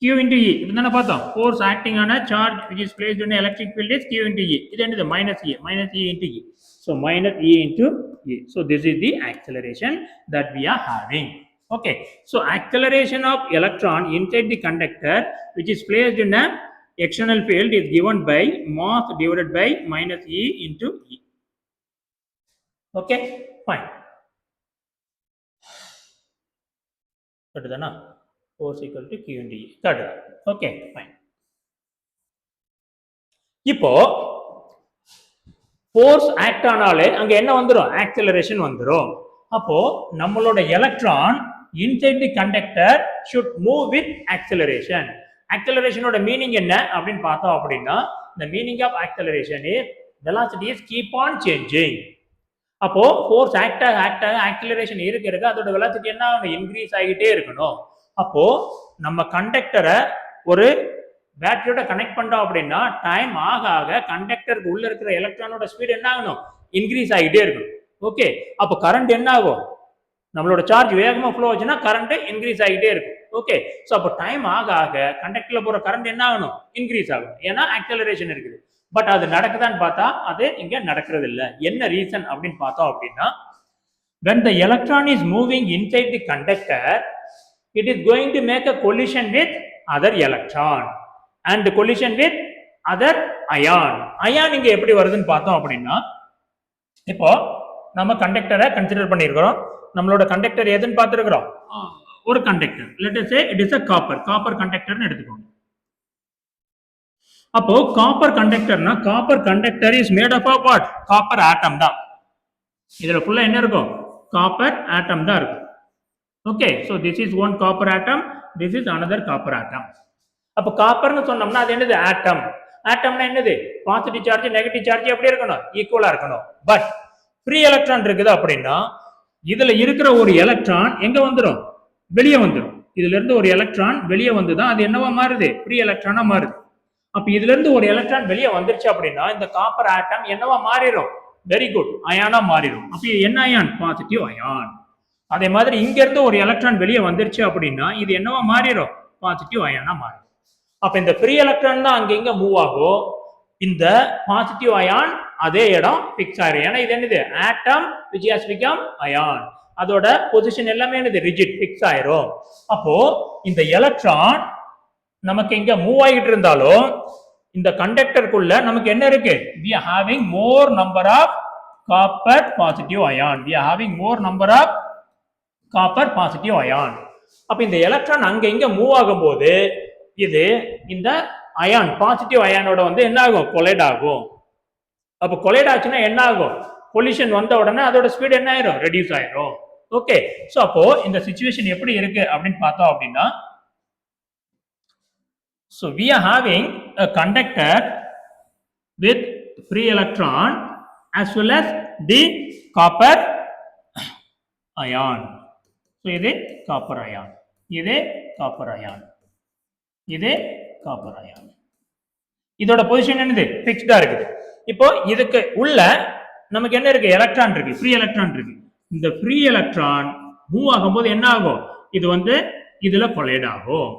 q into e. இப்பதானே பார்த்தோம். Force acting on a charge which is placed in an electric field is q into e. இது என்னது? minus e into e. So minus e into e. So this is the acceleration that we are having. Okay. So acceleration of electron inside the conductor which is placed in a external field is given by mass divided by minus e into e. Okay, fine. கரெக்ட்டுதானா? force equal to q into e. Correct. Okay, fine. இப்போ force act ஆனாலே அங்க என்ன வந்துரும்? Acceleration வந்துரும். அப்போ நம்மளோட electron inside the conductor should move with acceleration. Acceleration ஓட meaning என்ன அப்படின்னு பார்த்தோம் அப்படின்னா the meaning of acceleration is velocities keep on changing. அப்போ ஃபோர்ஸ் ஆக்ட் ஆக ஆக்சிலரேஷன் இருக்கு அதோட வெலாசிட்டி என்ன ஆகணும் இன்க்ரீஸ் ஆகிட்டே இருக்கணும். அப்போ நம்ம கண்டக்டரை ஒரு பேட்டரியோட கனெக்ட் பண்றோம் அப்படின்னா டைம் ஆக ஆக கண்டக்டருக்கு உள்ள இருக்கிற எலக்ட்ரானோட ஸ்பீட் என்ன ஆகணும் இன்க்ரீஸ் ஆகிட்டே இருக்கணும். ஓகே, அப்போ கரண்ட் என்ன ஆகும் நம்மளோட சார்ஜ் வேகமா ஃப்ளோ ஆச்சுன்னா கரண்ட் இன்க்ரீஸ் ஆகிட்டே இருக்கும். ஓகே, ஸோ அப்போ டைம் ஆக ஆக கண்டக்டர்ல போற கரண்ட் என்ன ஆகணும் இன்க்ரீஸ் ஆகும், ஏன்னா ஆக்சிலரேஷன் இருக்குது. பட் அது நடக்குதான்னு பார்த்தா அது இங்க நடக்கிறது இல்லை. என்ன ரீசன் அப்படின்னு பார்த்தோம் அப்படின்னா when the electron is moving inside the conductor it is going to make a collision with other electron and the collision with other ion. ion இங்க எப்படி வருதுன்னு பார்த்தோம் அப்படின்னா இப்போ நம்ம கண்டக்டரை கன்சிடர் பண்ணியிருக்கிறோம். நம்மளோட கண்டக்டர் எதுன்னு பார்த்துருக்கிறோம் ஒரு conductor. Let us say it is a copper கண்டக்டர்னு எடுத்துக்கோங்க. அப்போ காப்பர் கண்டக்டர்னா copper conductor is made up of what copper atom தான். இதுல ஃபுல்லா என்ன இருக்கும் காப்பர் ஆட்டம் தான் இருக்கும். Okay, so this is one copper atom, this is another copper atom. அப்போ காப்பர்னு சொன்னோம்னா அது என்னது ஆட்டம். ஆட்டம்னா என்னது பாசிட்டிவ் சார்ஜ் நெகட்டிவ் சார்ஜ் எப்படி இருக்கணும் ஈக்குவலா இருக்கணும். பட் ஃப்ரீ எலக்ட்ரான் இருக்குது அப்படின்னா இதுல இருக்கிற ஒரு எலக்ட்ரான் எங்க வந்துடும் வெளியே வந்துடும். இதுல இருந்து ஒரு எலக்ட்ரான் வெளியே வந்துதான் அது என்னவா மாறுது ஃப்ரீ எலக்ட்ரானா மாறுது. அப்ப இதுல இருந்து ஒரு எலக்ட்ரான் வெளியே வந்துருச்சு அப்படின்னா இந்த காப்பர் ஆட்டம் என்னவா மாறிடும் வெரி குட் அயானா மாறிடும். அப்ப என்ன அயான் பாசிட்டிவ் அயான். அதே மாதிரி இங்க இருந்து ஒரு எலக்ட்ரான் வெளியே வந்துருச்சு அப்படின்னா இது என்னவா மாறிடும் பாசிட்டிவ் அயானா மாறிடும். அப்ப இந்த ஃப்ரீ எலக்ட்ரான் தான் அங்க இங்க மூவ் ஆகும், இந்த பாசிட்டிவ் அயான் அதே இடம் பிக்ஸ் ஆயிரும். ஏன்னா இது என்னது ஆட்டம் which has become அயான், அதோட பொசிஷன் எல்லாமே என்னது ரிஜிட் பிக்ஸ் ஆயிரும். அப்போ இந்த எலக்ட்ரான் நமக்கு இங்க மூவ் ஆகிட்டு இருந்தாலும் இந்த கண்டக்டருக்குள்ள நமக்கு என்ன இருக்கு we are having more number of copper positive ion, we are having more number of copper positive ion. அப்ப இந்த எலக்ட்ரான் அங்க இங்க மூவ் ஆகும்போது இது இந்த அயான் பாசிட்டிவ் அயானோட வந்து என்ன ஆகும் கொலைட் ஆகும். அப்ப கொலைட் ஆச்சுன்னா என்ன ஆகும் கொலிஷன் வந்த உடனே அதோட ஸ்பீட் என்ன ஆயிரும் ரெடியூஸ் ஆயிரும். ஓகே, சோ அப்போ இந்த சிச்சுவேஷன் எப்படி இருக்கு அப்படின்னு பார்த்தோம் அப்படின்னா so we are having a conductor with free electron as well as the copper ion. so இது copper ion, இது copper ion, இது copper ion. இதோட பொசிஷன் என்னது ஃபிக்ஸ்டா இருக்குது. இப்போ இதுக்கு உள்ள நமக்கு என்ன இருக்கு எலக்ட்ரான் இருக்கு ஃப்ரீ எலக்ட்ரான் இருக்கு. இந்த ஃப்ரீ எலக்ட்ரான் மூவ் ஆகும்போது என்ன ஆகும் இது வந்து இதுல கொலைட் ஆகும்.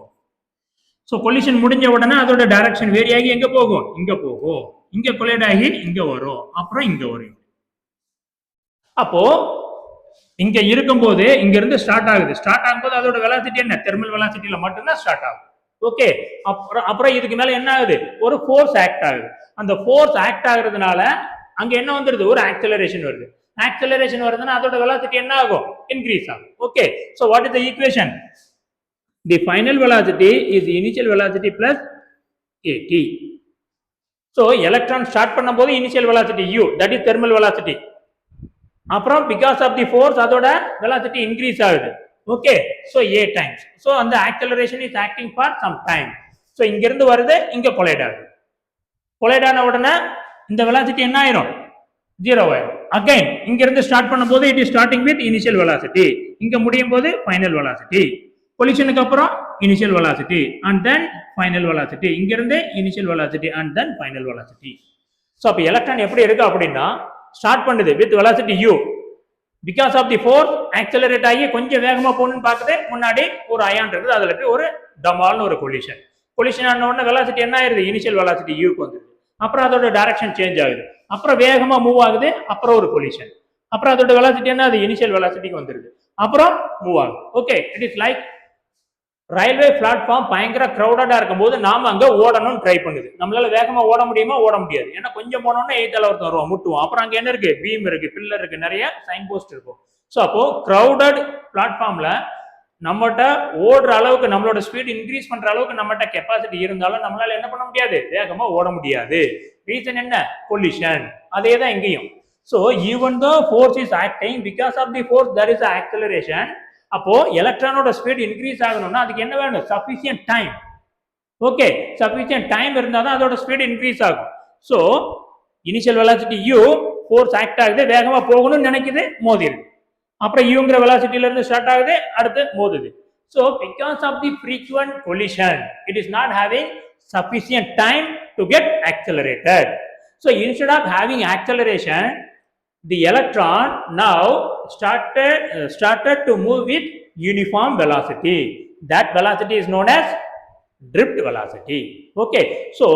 ஸோ கொலிஷன் முடிஞ்ச உடனே அதோட டைரக்ஷன் வேரி ஆகி எங்க போகும் இங்க போகும், இங்க கொலைட் ஆகி இங்க வரும், அப்புறம் இங்க வரும். அப்போ இங்க இருக்கும்போது இங்க இருந்து ஸ்டார்ட் ஆகுது, ஸ்டார்ட் ஆகும்போது அதோட வெலாசிட்டி என்ன தெர்மல் வெலாசிட்டியில மட்டும்தான் ஸ்டார்ட் ஆகும். ஓகே, அப்புறம் இதுக்கு மேல என்ன ஆகுது ஒரு ஃபோர்ஸ் ஆக்ட் ஆகுது. அந்த ஃபோர்ஸ் ஆக்ட் ஆகுறதுனால அங்க என்ன வந்துருது ஒரு ஆக்சலரேஷன் வருது. ஆக்சலரேஷன் வருதுன்னா அதோட வெலாசிட்டி என்ன ஆகும் இன்க்ரீஸ் ஆகும். Okay, so what is the equation the final velocity is the initial velocity plus at. so electron start பண்ணும்போது initial velocity u that is thermal velocity, அப்புறம் because of the force அதோட velocity increase ஆகுது. Okay, so a times, so அந்த acceleration is acting for some time. so இங்க இருந்து வருது இங்க collide ஆகுது, கொலைட் ஆன உடனே இந்த velocity என்ன ஆயிரும் ஜீரோ ஆயிரும். again இங்க இருந்து ஸ்டார்ட் பண்ணும்போது it is starting with initial velocity, இங்க முடியும் போது final velocity, collisionக்கு அப்புறம் initial velocity and then final velocity, இங்க இருந்து initial velocity and then final velocity. So அப்ப எலக்ட்ரான் எப்படி இருக்கு அப்படின்னா ஸ்டார்ட் பண்ணுது with velocity u, because of the force accelerate ஆகி கொஞ்சம் வேகமா போகணும்னு பார்க்குது, முன்னாடி ஒரு அயான் இருக்குது அதுல போய் ஒரு டமால்னு ஒரு கொலிஷன் ஆன உடனே வெலாசிட்டி என்ன ஆயிருது இனிஷியல் வெலாசிட்டி யூக்கு வந்துருது, அப்புறம் அதோட டைரக்ஷன் சேஞ்ச் ஆகுது, அப்புறம் வேகமா மூவ் ஆகுது, அப்புறம் ஒரு கொலிஷன், அப்புறம் அதோட வெலாசிட்டி என்ன அது இனிஷியல் வெலாசிட்டிக்கு வந்துருது, அப்புறம் மூவ் ஆகுது. Okay, it is like railway platform பயங்கர கிரௌடடா இருக்கும்போது நாம அங்க ஓடணும்னு ட்ரை பண்ணுது. நம்மளால வேகமா ஓட முடியுமா ஓட முடியாது, ஏன்னா கொஞ்சம் போனோம்னா எய்த்தால ஒருத்தர் வருவோம் முட்டுவோம், அப்புறம் அங்க என்ன இருக்கு பீம் இருக்கு பில்லர் இருக்கு நிறைய சைன் போஸ்ட் இருக்கும். ஸோ அப்போ கிரௌடட் பிளாட்ஃபார்ம்ல நம்மகிட்ட ஓடுற அளவுக்கு நம்மளோட ஸ்பீட் இன்க்ரீஸ் பண்ற அளவுக்கு நம்மகிட்ட கெப்பாசிட்டி இருந்தாலும் நம்மளால என்ன பண்ண முடியாது வேகமா ஓட முடியாது. ரீசன் என்ன கொலிஷன், அதே தான் இங்கேயும். So even though force is acting, because of the force there is an acceleration, அப்போ எலக்ட்ரானோட ஸ்பீட் இன்க்ரீஸ் ஆகணும்னா அதுக்கு என்ன வேணும்? Sufficient time. Okay, sufficient time இருந்தால் தான் அதோட ஸ்பீட் இன்க்ரீஸ் ஆகும். So initial velocity u, force act ஆகுது, வேகமாக போகணும்னு நினைக்குது, மோதிடுது. அப்புறம் யூங்கிற வெலாசிட்டில இருந்து ஸ்டார்ட் ஆகுது, அடுத்து மோதுது. So because of the frequent collision it is not having sufficient time to get accelerated. So instead of having acceleration, the electron now started to move with uniform velocity. That velocity is known as drift velocity. Okay, so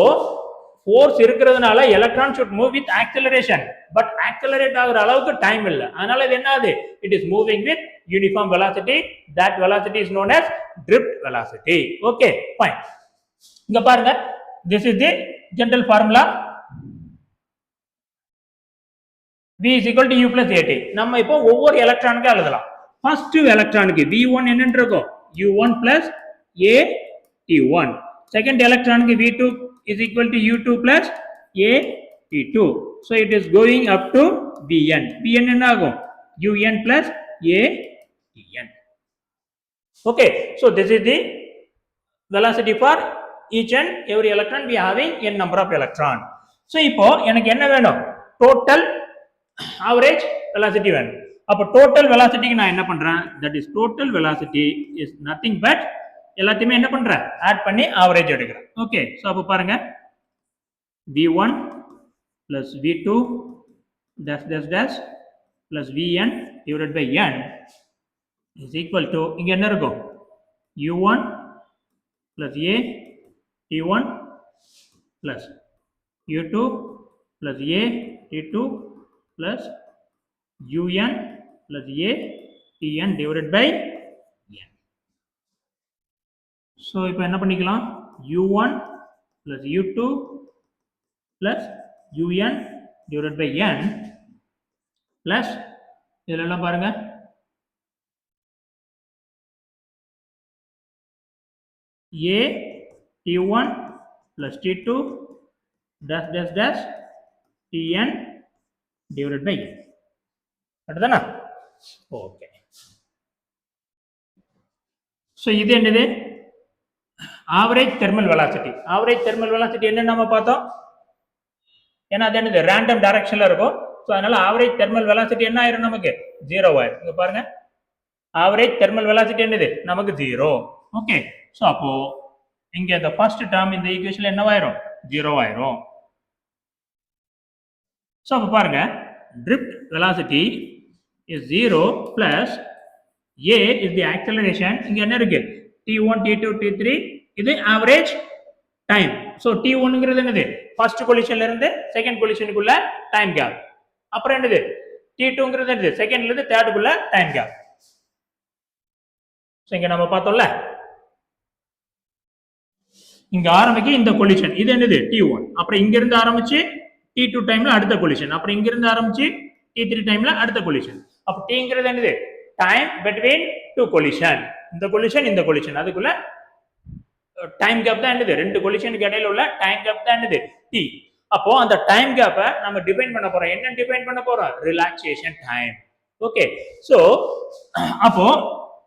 force இருக்கிறதுனால electron should move with acceleration, but accelerate ஆகுற அளவுக்கு time இல்லை. அதனால இது என்னது? It is moving with uniform velocity. That velocity is known as drift velocity. Okay, fine. இங்க பாருங்க, this is the general formula. V is equal to U plus AT. நம்ம இப்போ ஒவ்வொரு எலக்ட்ரானுக்கு எழுதலாம். ஃபர்ஸ்ட் எலக்ட்ரானுக்கு V1 என்னன்னு இருக்கும்? U1 plus AT1. செகண்ட் எலக்ட்ரானுக்கு V2 is equal to U2 plus AT2. So it is going up to Vn. Vn என்ன ஆகும்? Un plus ATn. Okay, so this is the velocity for each and every electron. We are having n number of electron. So இப்போ எனக்கு என்ன வேணும்? Total average velocity வேணும். அப்போ total வெலாசிட்டிக்கு நான் என்ன பண்றேன்? That is total velocity is nothing but எல்லாத்தையுமே என்ன பண்றேன்? ஆட் பண்ணி ஆவரேஜ் எடுக்கிறேன். ஓகே, ஸோ அப்போ பாருங்க, v1 plus v2 dash dash dash plus vn divided by n is equal to, இங்க என்ன இருக்கும்? u1 plus a t1 plus u2 plus a t2 plus un plus a tn divided by n. So இப்போ என்ன பண்ணிக்கலாம்? u1 plus u2 plus un divided by n plus இதெல்லாம் எல்லாம் பாருங்க, a t1 plus t2 dash dash dash tn divided by n. அடுத்தனா? Okay, so இது என்னது? Average thermal velocity. Average thermal velocity என்ன நம்ம பார்த்தோம்? ஏன்னா அது என்னது? ரேண்டம் டைரக்ஷன்ல இருக்கும். ஸோ அதனால ஆவரேஜ் தெர்மல் வெலாசிட்டி என்ன ஆயிரும்? நமக்கு 0 ஆயிரும். இங்க பாருங்க, ஆவரேஜ் தெர்மல் வெலாசிட்டி என்னது? நமக்கு 0. ஓகே, ஸோ அப்போ இங்க இந்த ஃபர்ஸ்ட் டேர்ம் இந்த ஈக்குவேஷன்ல என்னவாயிரும்? 0 ஆயிரும். ஸோ அப்போ பாருங்க, drift velocity is 0 plus a is the acceleration. இங்க என்ன இருக்கு? t1 t2 t3 இது ஆவரேஜ் டைம். ஸோ t1ங்கிறது என்னது? ஃபர்ஸ்ட் கொலிஷன்ல இருந்து செகண்ட் கொலிஷனுக்குள்ள டைம் கேப். அப்புறம் என்னது? t2ங்கிறது என்னது? செகண்ட்ல இருந்து தேர்டுக்குள்ள டைம் கேப். ஸோ இங்க நம்ம பார்த்தோம்ல, இங்க ஆரம்பிக்க இந்த கொலிஷன் இது என்னது? t1. அப்புறம் இங்க இருந்து ஆரம்பிச்சு t2 டைம்ல அடுத்த கொலிஷன், அப்புறம் இங்க இருந்து ஆரம்பிச்சு t3 டைம்ல அடுத்த கொலிஷன். அப்ப tங்கிறது என்னது? Time between two collision. இந்த கொலிஷன் இந்த கொலிஷன் அதுக்குள்ள டைம் கேப் தான் என்னது? ரெண்டு கொலிஷனுக்கு இடையில உள்ள டைம் கேப் தான் என்னது? t. அப்போ அந்த டைம் கேப்பை நம்ம டிஃபைன் பண்ண போறோம். என்ன டிஃபைன் பண்ண போறோம்? Relaxation time. ஓகே, சோ அப்போ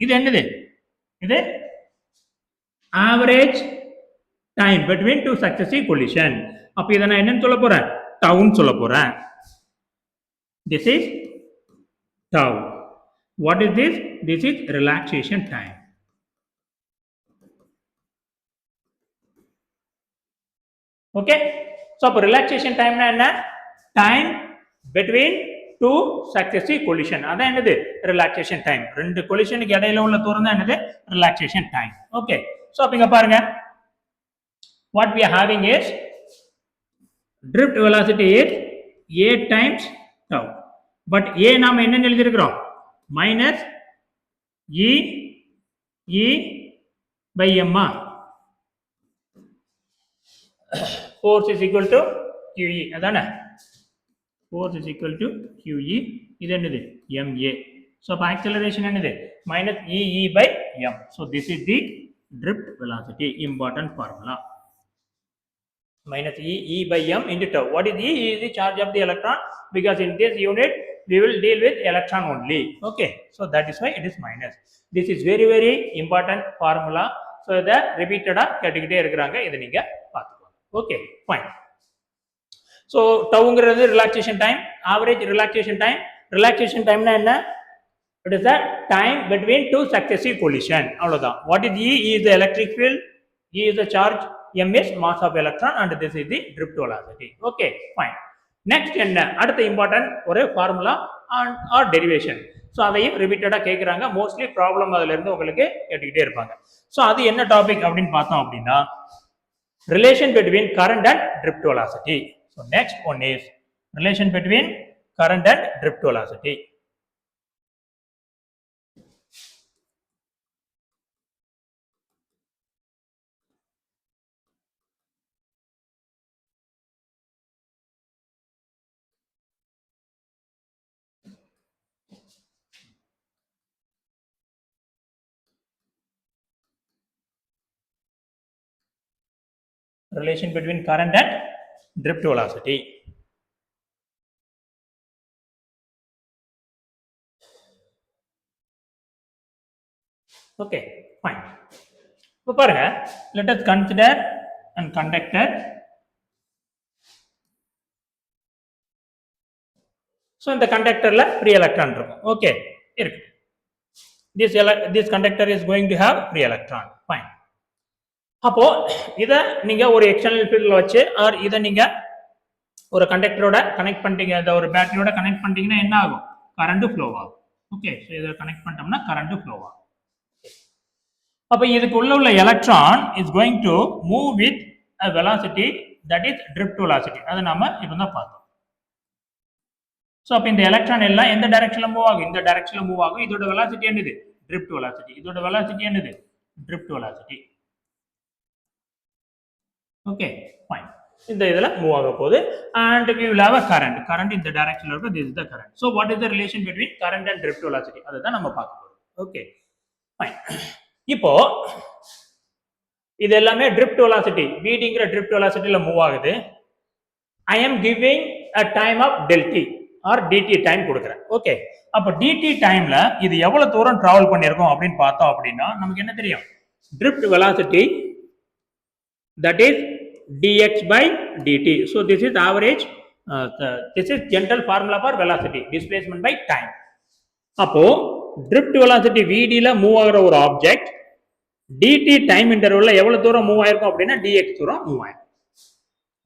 இது என்னது? இது average time between two successive collision. அப்ப இதை நான் என்னன்னு சொல்ல போறேன்? டவுன் சொல்ல போறேன். This is tau. What is this? This is relaxation time. Okay, so relaxation time na enna? Time between two successive collision. Adha enadhu? Relaxation time. Rendu collision ku idaiyila ulla thoram da enadhu? Relaxation time. Okay, so appo inga parunga, what we are having is drift velocity is a times tau. But a நாம என்ன எழுதியிருக்கிறோம்? Minus e by m. Force is equal to QE. அதானே? Force is equal to QE. இது என்னது? ma. So அப்ப acceleration என்னது? minus e by m. So this is the drift velocity. Important formula. Minus e by m into tau. What is e? E is the charge of the electron, because in this unit we will deal with electron only. Okay, so that is why it is minus. This is very very important formula. So இதை ரிப்பீட்டடா கேட்டுக்கிட்டே இருக்கிறாங்க, இதை நீங்க பார்த்துக்கோங்க. Okay fine. So டவுங்கிறது relaxation time, average relaxation டைம்னா என்ன? It is the time between two successive collision. அவ்வளவுதான். What is E? E is the electric field, E is the charge, M is mass of electron, and this is the drift velocity. Okay, fine. Next என்ன? அடுத்த important ஒரு formula R derivation. So அதையும் ரிப்பீட்டடாக கேட்குறாங்க. Mostly problem அதுல இருந்து உங்களுக்கு கேட்டுக்கிட்டே இருப்பாங்க. ஸோ அது என்ன டாபிக் அப்படின்னு பார்த்தோம் அப்படின்னா, relation between current and drift velocity. So next one is relation between current and drift velocity. Relation between current and drift velocity. Okay, fine. இப்போ பாருங்க, let us consider a conductor. So இந்த கண்டக்டர்ல free electron இருக்கும். Okay, இருக்கு. This conductor is going to have free electron. Fine. அப்போ இதை நீங்க ஒரு external ஃபீல்ட்ல வச்சு ஆர் இதை நீங்க ஒரு கண்டக்டரோட கனெக்ட் பண்ணிட்டீங்க, இந்த ஒரு பேட்டரியோட கனெக்ட் பண்ணிட்டீங்கன்னா என்ன ஆகும்? கரண்ட் ஃப்ளோ ஆகும். ஓகே, ஸோ இதை கனெக்ட் பண்ணிட்டோம்னா கரண்ட் ஃப்ளோ ஆகும். அப்போ இதுக்கு உள்ள electron is going to move with a velocity that is drift velocity. அதை நாம இப்போ தான் பார்த்தோம். ஸோ அப்போ இந்த எலக்ட்ரான் எல்லாம் எந்த டைரக்ஷன்ல மூவ் ஆகும்? இந்த டைரக்ஷன்ல மூவ் ஆகும். இதோட வெலாசிட்டி என்னது? drift velocity. இதோட வெலாசிட்டி என்னது? drift velocity. Okay fine. இந்த இதில் மூவ் ஆக போகுது and we will have a current இந்த டைரக்ஷன்ல இருக்கு. this is the current. So what is the relation between current and drift velocity? அதை தான் நம்ம பார்க்க போறோம். Okay fine. இப்போ இது எல்லாமே drift velocity, vdங்கிற drift velocityல மூவ் ஆகுது. I am giving a time of del t or dt time கொடுக்குறேன். ஓகே, அப்போ dt டைம்ல இது எவ்வளவு தூரம் டிராவல் பண்ணியிருக்கோம் அப்படின்னு பார்த்தோம் அப்படின்னா நமக்கு என்ன தெரியும்? drift velocity that is dx by dt. So this is average, this is general formula for velocity, displacement by time. அப்போ drift velocity vd ல மூவ் ஆகிற ஒரு ஆப்ஜெக்ட் dt டைம் இன்டர்வல்ல எவ்வளவு தூரம் மூவ் ஆயிருக்கும் அப்படின்னா dx தூரம் மூவ் ஆயிருக்கும்.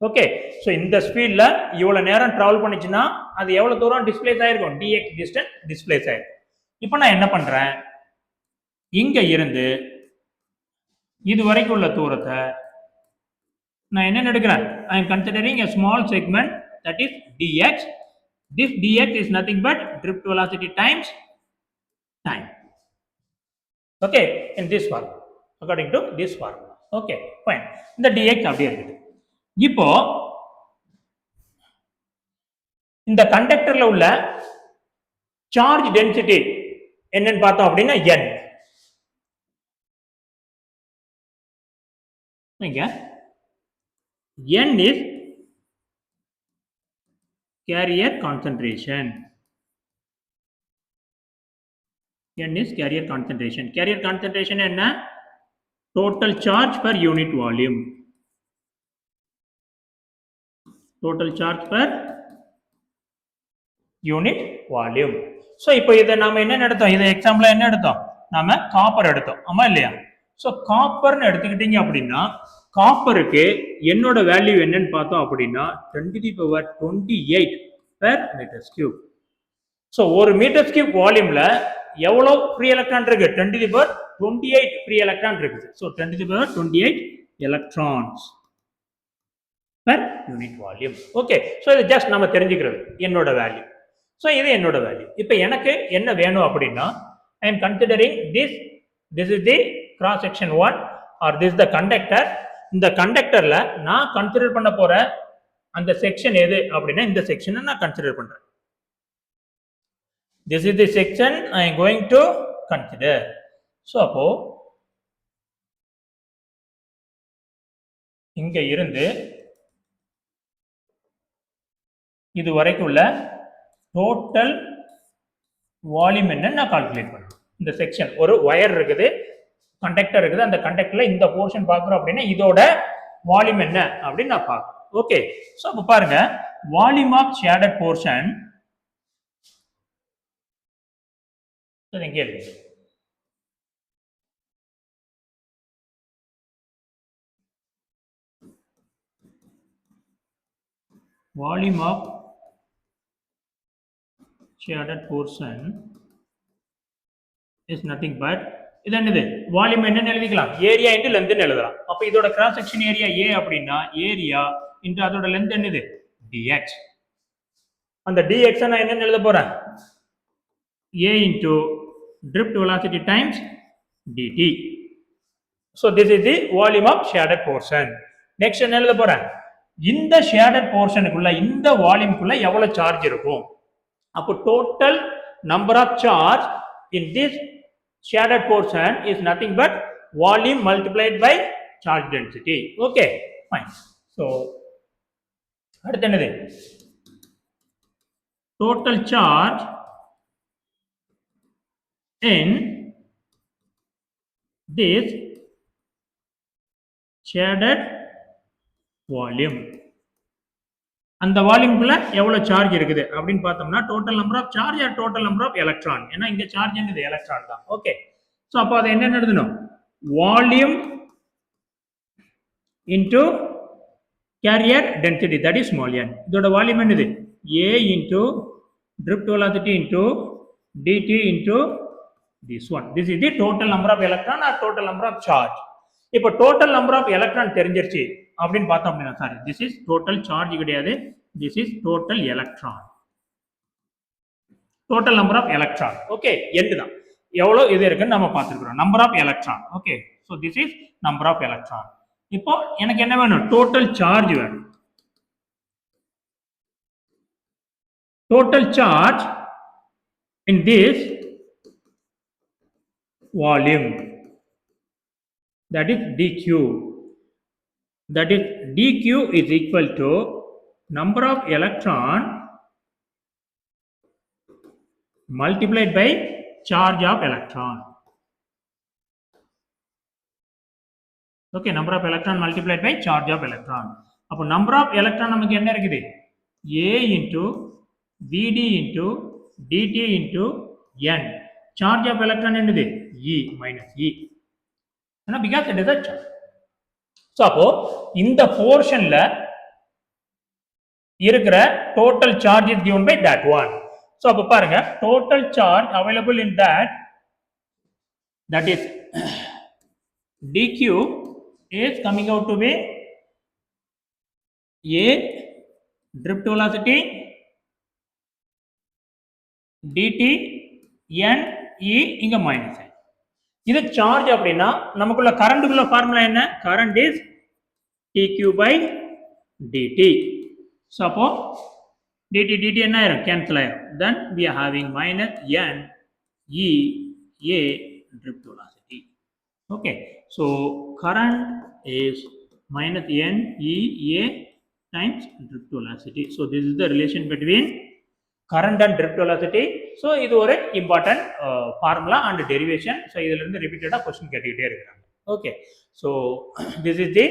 ஓகே, ஸோ இந்த ஸ்பீட்ல இவ்வளவு நேரம் டிராவல் பண்ணிச்சுன்னா அது எவ்வளவு தூரம் டிஸ்பிளேஸ் ஆயிருக்கும்? dx டிஸ்டன்ஸ் டிஸ்பிளேஸ் ஆயிருக்கும். இப்போ நான் என்ன பண்றேன், இங்க இருந்து இது வரைக்கும் உள்ள தூரத்தை நான் என்ன எடுக்கிறேன்? I am considering a small segment that is dx. This dx is nothing but drift velocity times time. Okay, in this formula, according to this formula. Okay, fine. இந்த dx அப்படியே இருக்குது. இப்போ இந்த கண்டக்டர்ல உள்ள சார்ஜ் டென்சிட்டி என்னன்னு பார்த்தோம் அப்படின்னா n. இங்க n is carrier concentration. n is carrier concentration. Carrier concentration என்ன? Total charge per unit volume. Total charge per unit volume. So இப்போ இதை நாம என்ன எடுத்தோம்? இதை எக்ஸாம்பிள் என்ன எடுத்தோம்? நாம காப்பர் எடுத்தோம், ஆமா இல்லையா? ஸோ காப்பர்னு எடுத்துக்கிட்டீங்க அப்படின்னா காப்பருக்கு என்னோட வேல்யூ என்னன்னு பார்த்தோம் அப்படின்னா 10⁻28 பெர் மீட்டர் கியூப். ஸோ ஒரு மீட்டர் கியூப் வால்யூம்ல எவ்வளோ ஃப்ரீ எலக்ட்ரான் இருக்கு? 10⁻28 ஃப்ரீ எலக்ட்ரான் இருக்குது. So 10⁻28 electrons per unit volume. Okay, so இது ஜஸ்ட் நம்ம தெரிஞ்சுக்கிறது என்னோட வேல்யூ. ஸோ இது என்னோட வேல்யூ. இப்போ எனக்கு என்ன வேணும் அப்படின்னா I am considering this is the cross section 1 or this the conductor. இந்த கண்டக்டர்ல நான் கன்சிடர் பண்ண போற அந்த செக்ஷன் எது அப்படின்னா இந்த செக்ஷனை நான் கன்சிடர் பண்றேன். This is the section I am going to consider. So அப்போ இங்க இருந்து இது வரைக்கும் உள்ள டோட்டல் வால்யூம் என்ன நான் கால்குலேட் பண்ணணும். இந்த செக்ஷன் ஒரு ஒயர் இருக்குது, கண்டக்டர் இருக்குது, அந்த கண்டக்டர்ல இந்த போர்ஷன் பார்க்குறோம் அப்படின்னா இதோட வால்யூம் என்ன அப்படின்னு நான் பார்க்கணும். ஓகே, ஸோ அப்போ பாருங்க, வால்யூம் ஆஃப் ஷேடட் போர்ஷன் கேள்வி. Volume of shaded portion is nothing but இது என்னது, வால்யூம் என்னன்னு எழுதிக்கலாம், ஏரியா இன்டு லென்த்னு எழுதலாம். அப்ப இதோட கிராஸ் செக்ஷன் ஏரியா A அப்படின்னா ஏரியா இன்டு அதோட லென்த் என்னது dx. அந்த dx நான் என்னன்னு எழுத போறேன், A into drift velocity times dt. So this is the volume of shaded portion. Next என்ன எழுத போறேன், இந்த ஷேடட் போர்ஷனுக்குள்ள இந்த வால்யூம்க்குள்ள எவ்வளவு சார்ஜ் இருக்கும். அப்போ total number of charge in this shaded portion is nothing but volume multiplied by charge density. Okay fine. So அடுத்து என்னது, total charge in this shaded volume. அந்த வால்யூம்குள்ள எவ்வளவு சார்ஜ் இருக்குது அப்படின்னு பார்த்தோம்னா total number of charge or total number of electron. ஏன்னா இங்க சார்ஜ் என்னது எலக்ட்ரான் தான். ஓகே, ஸோ அப்போ அதை என்ன எழுதணும், volume into carrier density that is small n. இதோட வால்யூம் என்னது A into drift velocity into dt into this one. This is the total number of electron or total number of charge. இப்போ total number of electron தெரிஞ்சிருச்சு அப்படின்னு பார்த்தோம் அப்படின்னா, sorry this is total charge கிடையாது, this is total electron, total number of electron. Okay, எண்டு தான் எவ்வளோ இது இருக்குன்னு நம்ம பார்த்துருக்கிறோம், number of electron. Okay, so this is number of electron. இப்போ எனக்கு என்ன வேணும், டோட்டல் சார்ஜ் வேணும். Total charge in this volume, that is dq. That is dq is equal to number of electron multiplied by charge of electron. Okay, number of electron multiplied by charge of electron. அப்போ number of electron நமக்கு என்ன இருக்குது, a into vd into dt into n. charge of electron என்னது e minus e, because it is a charge. So அப்போ இந்த போர்ஷன்ல இருக்கிற total charge is given by that one. So அப்போ பாருங்க, total charge available in that is dq is coming out to be a drift velocity dt n e இங்க minus. இது charge அப்படின்னா நமக்குள்ள கரண்ட்டுக்குள்ள formula என்ன, current is dq by dt. So அப்போ dt dt என்ன ஆயிரும், கேன்சல் ஆயிரும். then we are having minus n e a drift velocity. okay, so current is minus n e a times drift velocity. so this is the relation between current and drift velocity. so இது ஒரு important formula and derivation. so இதுல இருந்து repeated question கேட்டுக்கிட்டே இருக்காங்க. okay, so this is the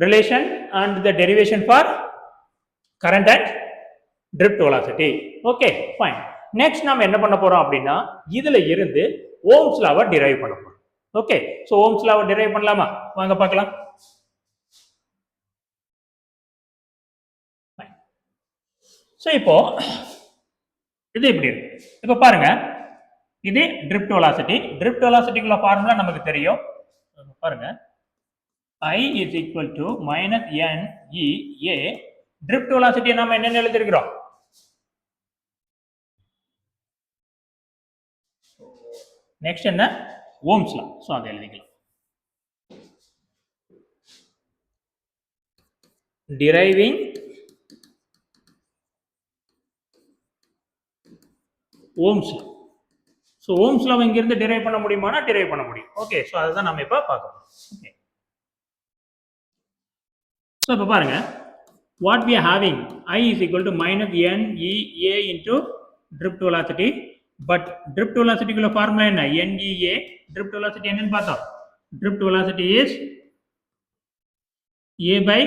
relation and the derivation for current and drift velocity. okay fine. next நாம என்ன பண்ண போறோம் அப்படின்னா இதுல இருந்து ஓம்ஸ் லாவை derive பண்ண போறோம். okay, so ஓம்ஸ் லாவை derive பண்ணலாமா, வாங்க பார்க்கலாம். ஸோ இப்போ இது எப்படி இருக்கு, இப்போ பாருங்க, இது drift velocity. drift velocityக்குள்ள ஃபார்முலா நமக்கு தெரியும். பாருங்க, I is equal to minus n e a. drift velocity நாம என்னன்னு எழுதிருக்கிறோம், நெக்ஸ்ட் என்ன, ஓம்ஸ் லா. ஸோ அதை எழுதிக்கலாம். deriving Ohm's law. So Ohm's law இங்கிருந்து டிரைவ் பண்ண முடியுமானா டிரைவ் பண்ண முடியும். ஓகே, ஸோ அதுதான் நம்ம இப்போ பார்க்கணும். ஓகே, ஸோ இப்போ பாருங்க, what we are having, I is equal to minus n e a into drift velocity. But drift velocity குள்ள ஃபார்முலா என்ன? NEA. drift velocity என்னன்னு பார்த்தோம். drift velocity is A by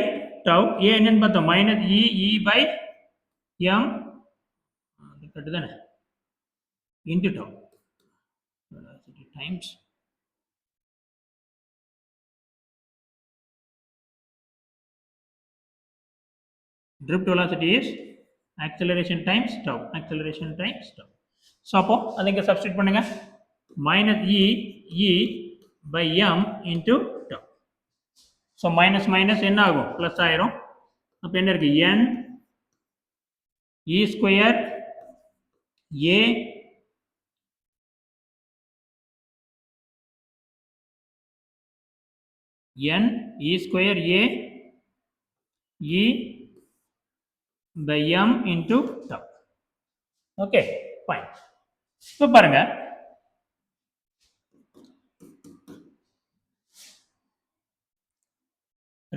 tau. A என்னன்னு பார்த்தோம். minus E by m கட்டுதானே into tau velocity times drift velocity is acceleration times tau. acceleration times tau. So அப்போ அதை இங்க substitute பண்ணுங்க. minus E by m into tau. So minus minus என்ன ஆகும்? plus ஆயிரும். அப்போ என்ன இருக்கு? n E square A n E square A E by m into tau. Okay, fine. இப்போ பாருங்க,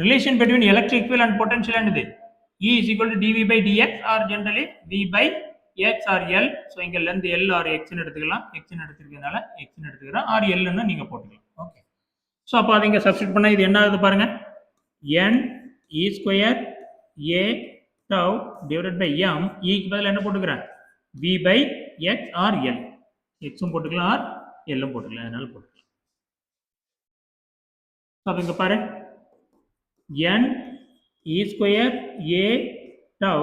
relation between electric field and potential என்னது? E is equal to dV by dx or generally V by x or L. so இங்க length L or x ன்னு எடுத்துக்கலாம். x ன்னு எடுத்துக்கிறதுனால x ன்னு எடுத்துக்கிறோம், or L ன்னு நீங்க போட்டுக்கலாம். ஓகே, சோ அப்ப அதை இங்க சப்ஸ்டிட் பண்ணா இது என்ன ஆகுது பாருங்க. n E square A tau divided by m. E க்கு பதிலா என்ன போட்டுக்கிறேன்? V by x or L. x உம் போட்டுக்கலாம் or L உம் போட்டுக்கலாம், அதனால போட்டுக்கலாம். அப்ப இங்க பாரு, n E square A tau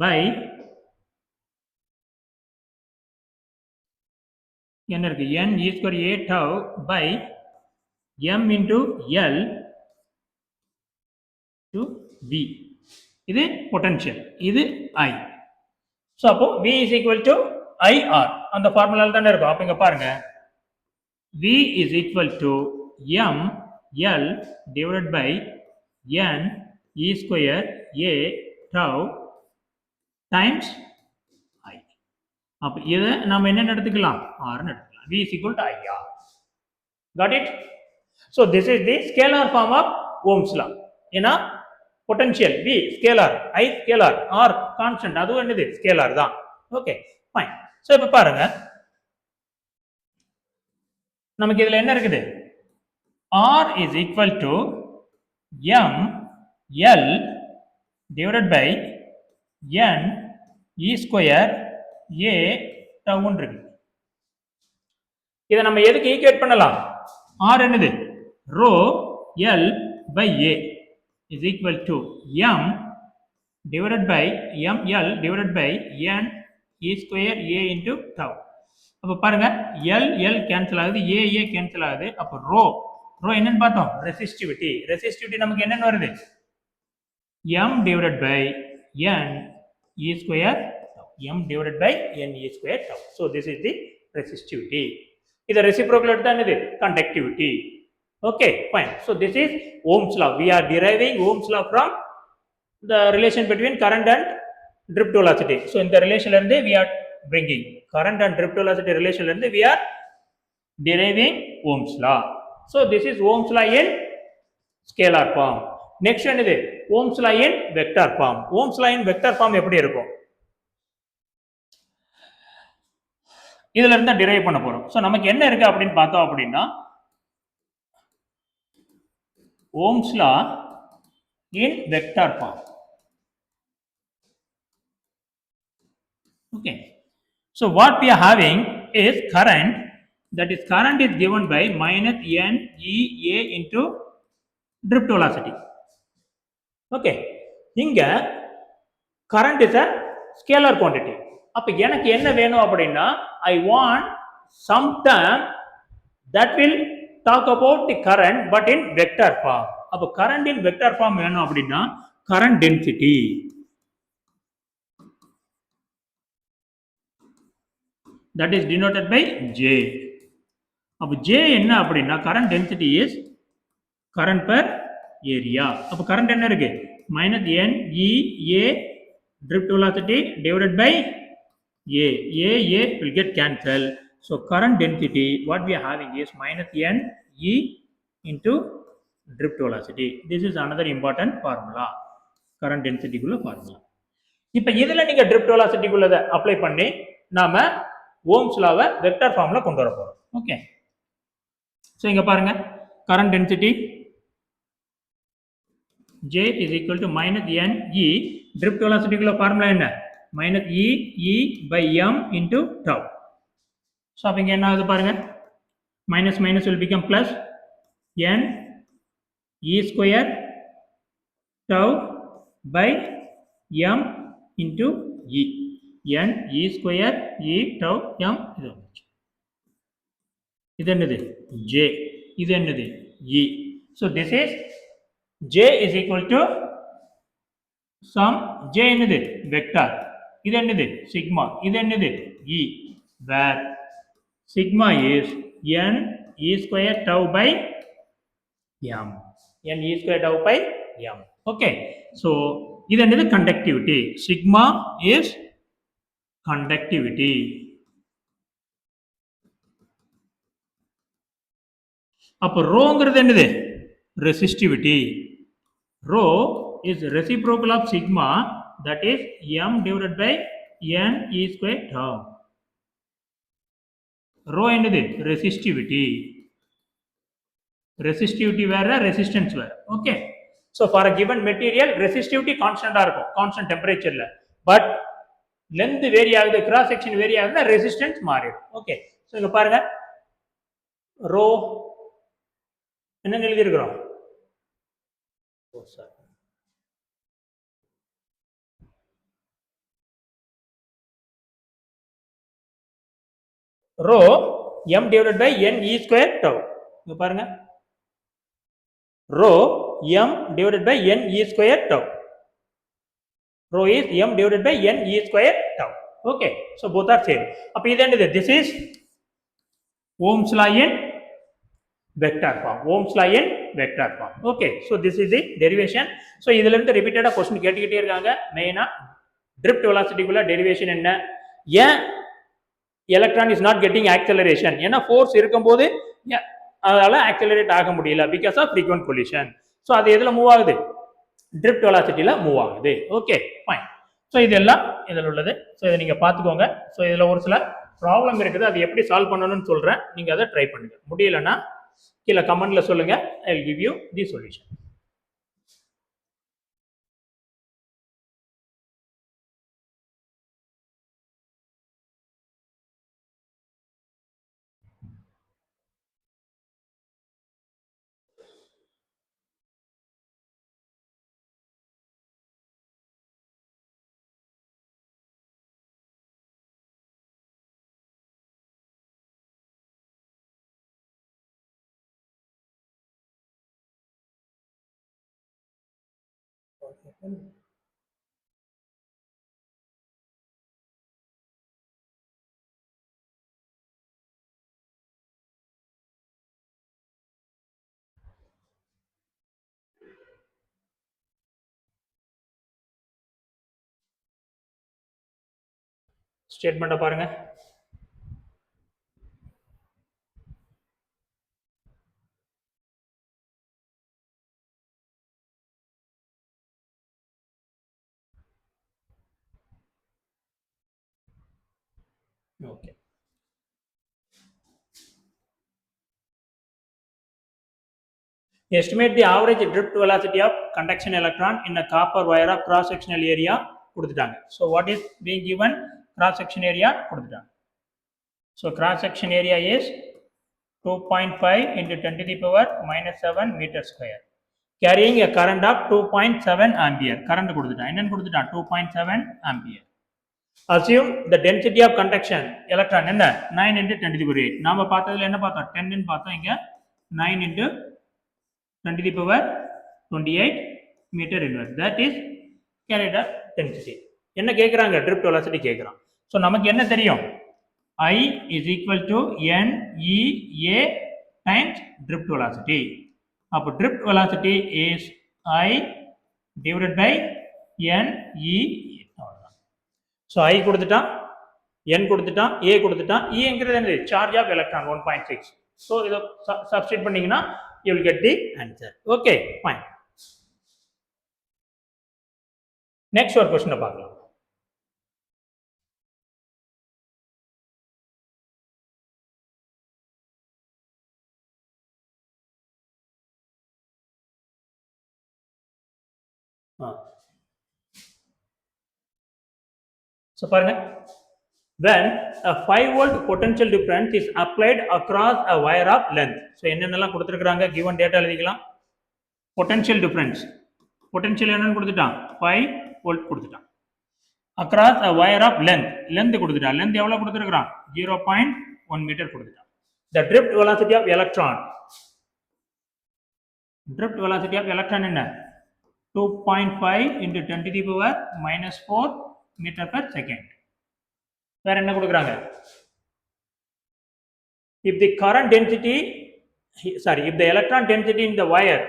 by என்ன இருக்கு? n E square A tau by m into L to V. இது potential, இது I. so அப்போ V is equal to IR அந்த ஃபார்முலால தானே இருக்கும். அப்ப இங்க பாருங்க, V is equal to m L divided by n E square A tau times I. அப்ப இத நாம என்ன எடுத்துக்கலாம்? R ன்னு எடுத்துக்கலாம். V is equal to IR. Got it? So this is the scalar form of Ohm's law. ஏன்னா potential V scalar, I scalar, R constant, அதுவும் என்னது? scalar தான். Okay, fine. so இப்ப பாருங்க, நமக்கு இதுல என்ன இருக்குது? R is equal to m L divided by n E square A tau இருக்கு. இதை நம்ம எதுக்கு ஈக்குவேட் பண்ணலாம்? R என்னது? rho L by A is equal to m divided by mL divided by n E square A into tau. அப்ப பாருங்க, L L cancel ஆகுது, A A cancel ஆகுது. அப்ப rho என்னன்னு பார்த்தோம்? ரெசிஸ்டிவிட்டி. ரெசிஸ்டிவிட்டி நமக்கு என்னன்னு வருது? m divided by n E square tau. m divided by n E square tau. So this is the resistivity. இது reciprocal எடுத்தா என்னது? conductivity. Okay, fine. So this is Ohm's law. We are deriving Ohm's law from the relation between current and drift velocity. So in the relation இருந்து we are bringing current and drift velocity relation இருந்து we are deriving Ohm's law. So this is Ohm's law in scalar form. Next one is Ohm's law in vector form. Ohm's law in vector form எப்படி இருக்கும்? இதுல இருந்து derive பண்ண போறோம். So நமக்கு என்ன இருக்கு அப்படின்னு பார்த்தோம் அப்படின்னா, Ohm's law in vector form. Okay, so what we are having is current. That is, current is given by minus n E A into drift velocity. Okay, இங்க current is a scalar quantity. அப்ப எனக்கு என்ன வேணும் அப்படின்னா, I want some term that will talk about the current but in vector form. அப்ப current in vector form வேணும் அப்படின்னா current density. That is denoted by J. அப்ப J என்ன அப்படின்னா current density is current per area. அப்ப current என்ன இருக்கு? minus n E A drift velocity divided by A. A will get cancelled. So current density what we are having is minus n E into drift velocity. This is another important formula. Current density குள்ள formula. இப்போ இதில் நீங்கள் drift வெலாசிட்டிக்குள்ளதை apply பண்ணி நாம ohms லாவை vector ஃபார்மில் கொண்டு வர போகிறோம். ஓகே, ஸோ இங்கே பாருங்க, current density J is equal to minus NE. Drift வெலாசிட்டிக்குள்ள ஃபார்முலா என்ன? minus E by M into tau. So அப்போ இங்கே என்ன ஆகுது பாருங்க, minus minus will become plus N E square tau by M into E. N E square E tau M. இது என்னது? J. இது என்னது? E. So this is J is equal to some J என்னது? Vector. இது என்னது? Sigma. இது என்னது? E. Where sigma is N E square tau by M. N E square tau by M. Okay. So இது என்னது? Conductivity. Sigma is conductivity. அப்போ ரோங்கிறது என்னது? Resistivity. Rho is reciprocal of sigma, that is M divided by N E square tau. Rho என்னது? Resistivity. Resistivity வேற, resistance வேற. Okay. So for a given material, resistivity constant இருக்கும், constant temperature. But length vary ஆகுது, cross section vary ஆகுதுன்னா resistance மாறிடும். Okay. So இங்க பாருங்க, rho என்ன எழுதி இருக்கிறோம்? rho M divided by N E square tau. இங்க பாருங்க, rho M divided by N E square tau. Rho is M divided by N E square tau. Okay, so both are same. அப்ப இது என்னது? This is Ohm's law in vector form. Ohm's law in vector form. Okay, so this is the derivation. So இதுல இருந்து ரிப்பீட்டடா question கேட்டுக்கிட்டே இருக்காங்க. மெயினா drift velocity குள்ள டெரிவேஷன் என்ன? ஏன் electron is not getting acceleration? ஏன்னா ஃபோர்ஸ் இருக்கும்போது அதனால ஆக்சலரேட் ஆக முடியல, because of frequent collision. So அது எதில் மூவ் ஆகுது? ட்ரிஃப்ட் வெலாசிட்டியில் மூவ் ஆகுது. Okay, fine. ஸோ இதெல்லாம் இதில் உள்ளது. ஸோ இதை நீங்கள் பார்த்துக்கோங்க. ஸோ இதில் ஒரு சில ப்ராப்ளம் இருக்குது, அது எப்படி சால்வ் பண்ணணும்னு சொல்கிறேன், நீங்கள் அதை ட்ரை பண்ணுங்க. முடியலன்னா கீழே கமெண்ட்ல சொல்லுங்க, I will give you the solution. ஸ்டேட்மெண்ட்டை பாருங்க. Okay. Estimate the average drift velocity of conduction electron in a copper wire of cross sectional area கொடுத்துட்டாங்க. So what is being given? Cross section area கொடுத்துட்டாங்க. So cross section area is 2.5 into 10 to the power minus 7 meter square, carrying a current of 2.7 ampere. Current கொடுத்துட்டான், என்னன்னு கொடுத்துட்டான்? 2.7 ampere. Assume the density of conduction electron என்ன? 9 into 10 to the power 8. நாம பார்த்ததுல என்ன பார்த்தோம்? 10 ன்னு பார்த்தோம். இங்க 9 into 10 to the power 28 meter inverse. That is carried at density. என்ன கேட்குறாங்க? drift velocity கேட்குறான். ஸோ நமக்கு என்ன தெரியும்? I is equal to NEA times drift velocity. அப்போ drift velocity is I divided by NEA. So I கொடுத்துட்டான், N கொடுத்துட்டான், A கொடுத்துட்டான். Eங்கிறது என்னது? Charge of electron 1.6. ஸோ இதை சப்ஸ்டிட் பண்ணீங்கன்னா you will get the answer. Okay, fine. Next ஒரு question பார்க்கலாம். ஸோ பாருங்க, when a 5 volt potential difference is applied across a wire of length. So என்னென்னலாம் கொடுத்துருக்காங்க, given data எழுதிக்கலாம். potential difference, potential என்னன்னு கொடுத்துட்டான், 5 volt கொடுத்துட்டான். across a wire of length கொடுத்துட்டான். length எவ்வளவு கொடுத்துருக்கான், 0.1 மீட்டர் கொடுத்துட்டான். the drift velocity of electron, drift velocity of electron என்ன, 2.5 into 10 to the power minus 4 meter per second. வேற என்ன கொடுக்குறாங்க, if the current density, sorry, if the electron density in the wire,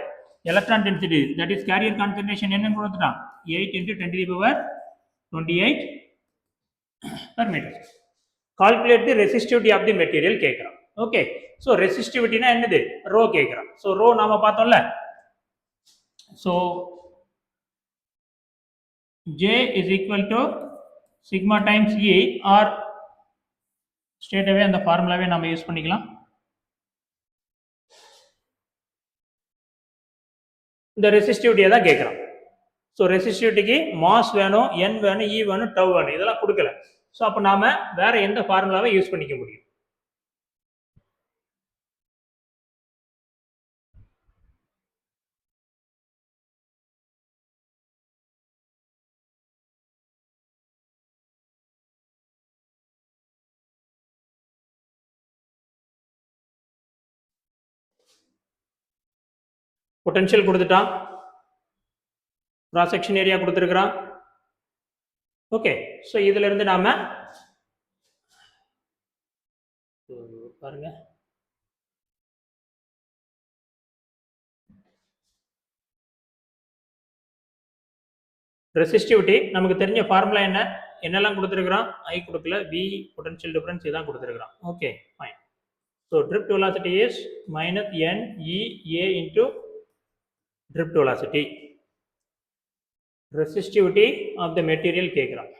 electron density, that is carrier concentration என்னன்னு கொடுத்துட்டான், 8 into 10 to the power 28 per meter. calculate the resistivity of the material கேக்குறான். Okay, so resistivity னா என்னது, rho கேக்குறான். so rho நாம பார்த்தோம்ல, so J is equal to sigma times E, or straight away அந்த ஃபார்முலாவே நாம யூஸ் பண்ணிக்கலாம். இந்த ரெசிஸ்டிவிட்டியை தான் கேட்குறான். ஸோ ரெசிஸ்டிவிட்டிக்கு மாஸ் வேணும், என் வேணும், இ வேணும், டவ் வேணும், இதெல்லாம் கொடுக்கல. ஸோ அப்போ நாம வேற எந்த ஃபார்முலாவை யூஸ் பண்ணிக்க முடியும், பொட்டன்ஷியல் கொடுத்துட்டான், கிராஸ் செக்ஷன் ஏரியா கொடுத்துருக்குறான். ஓகே, ஸோ இதுல இருந்து நாம பாருங்க, ரெசிஸ்டிவிட்டி நமக்கு தெரிஞ்ச ஃபார்முலா என்ன, என்னெல்லாம் கொடுத்துருக்குறான், ஐ கொடுக்கல, வி பொட்டன்ஷியல் டிஃபரன்ஸ் இதான் கொடுத்துருக்குறான். Okay fine. So drift velocity is minus N E A into drift velocity. resistivity of the material கேக்குறான்.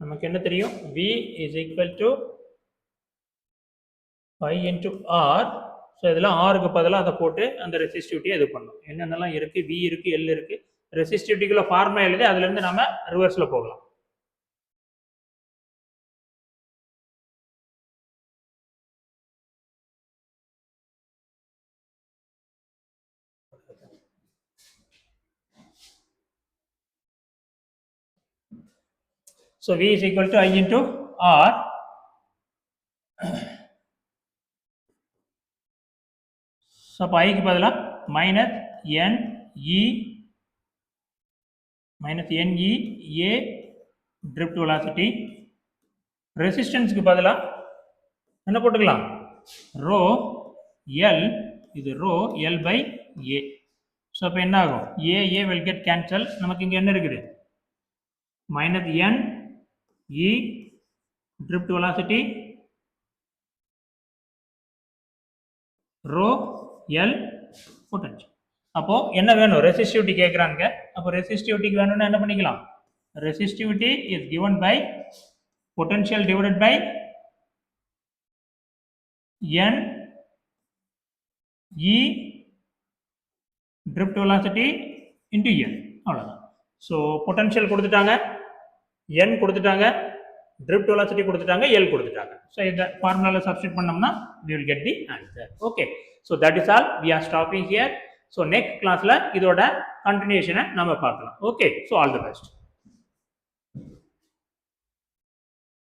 நமக்கு என்ன தெரியும், V is equal to pi into R. So இதெல்லாம் ஆருக்கு பதிலாக அதை போட்டு அந்த ரெசிஸ்டிவிட்டியை இது பண்ணும். என்னென்னலாம் இருக்கு, V இருக்கு, L இருக்கு, ரெசிஸ்டிவிட்டிக்குள்ள ஃபார்முலா எழுதி அதுல இருந்து நாம ரிவர்ஸ்ல போகலாம். So V is equal to I into R. So I க்கு பதிலா minus N E A drift velocity. Resistance க்கு பதிலா என்ன போட்டுக்கலாம், rho L, இது rho L by A. So அப்ப என்ன ஆகும், A will get cancel. நமக்கு இங்க என்ன இருக்குது, minus N E drift velocity rho L potential. அப்போ என்ன வேணும், ரெசிஸ்டிவிட்டி கேக்குறாங்க. அப்போ ரெசிஸ்டிவிட்டிக்கு வேணும்னா என்ன பண்ணிக்கலாம், resistivity is given by potential divided by N E drift velocity into L. அவ்வளவுதான். ஸோ பொட்டன்ஷியல் கொடுத்துட்டாங்க, N கொடுத்துட்டாங்க, drift velocity கொடுத்துட்டாங்க, L கொடுத்துட்டாங்க. ஸோ இந்த ஃபார்முலால சப்ஸ்டிட் பண்ணோம்னா we will get the answer. Okay, so that is all. We are stopping here. So next classல இதோட கண்டினியூஷனை நம்ம பார்க்கலாம். Okay, so all the best.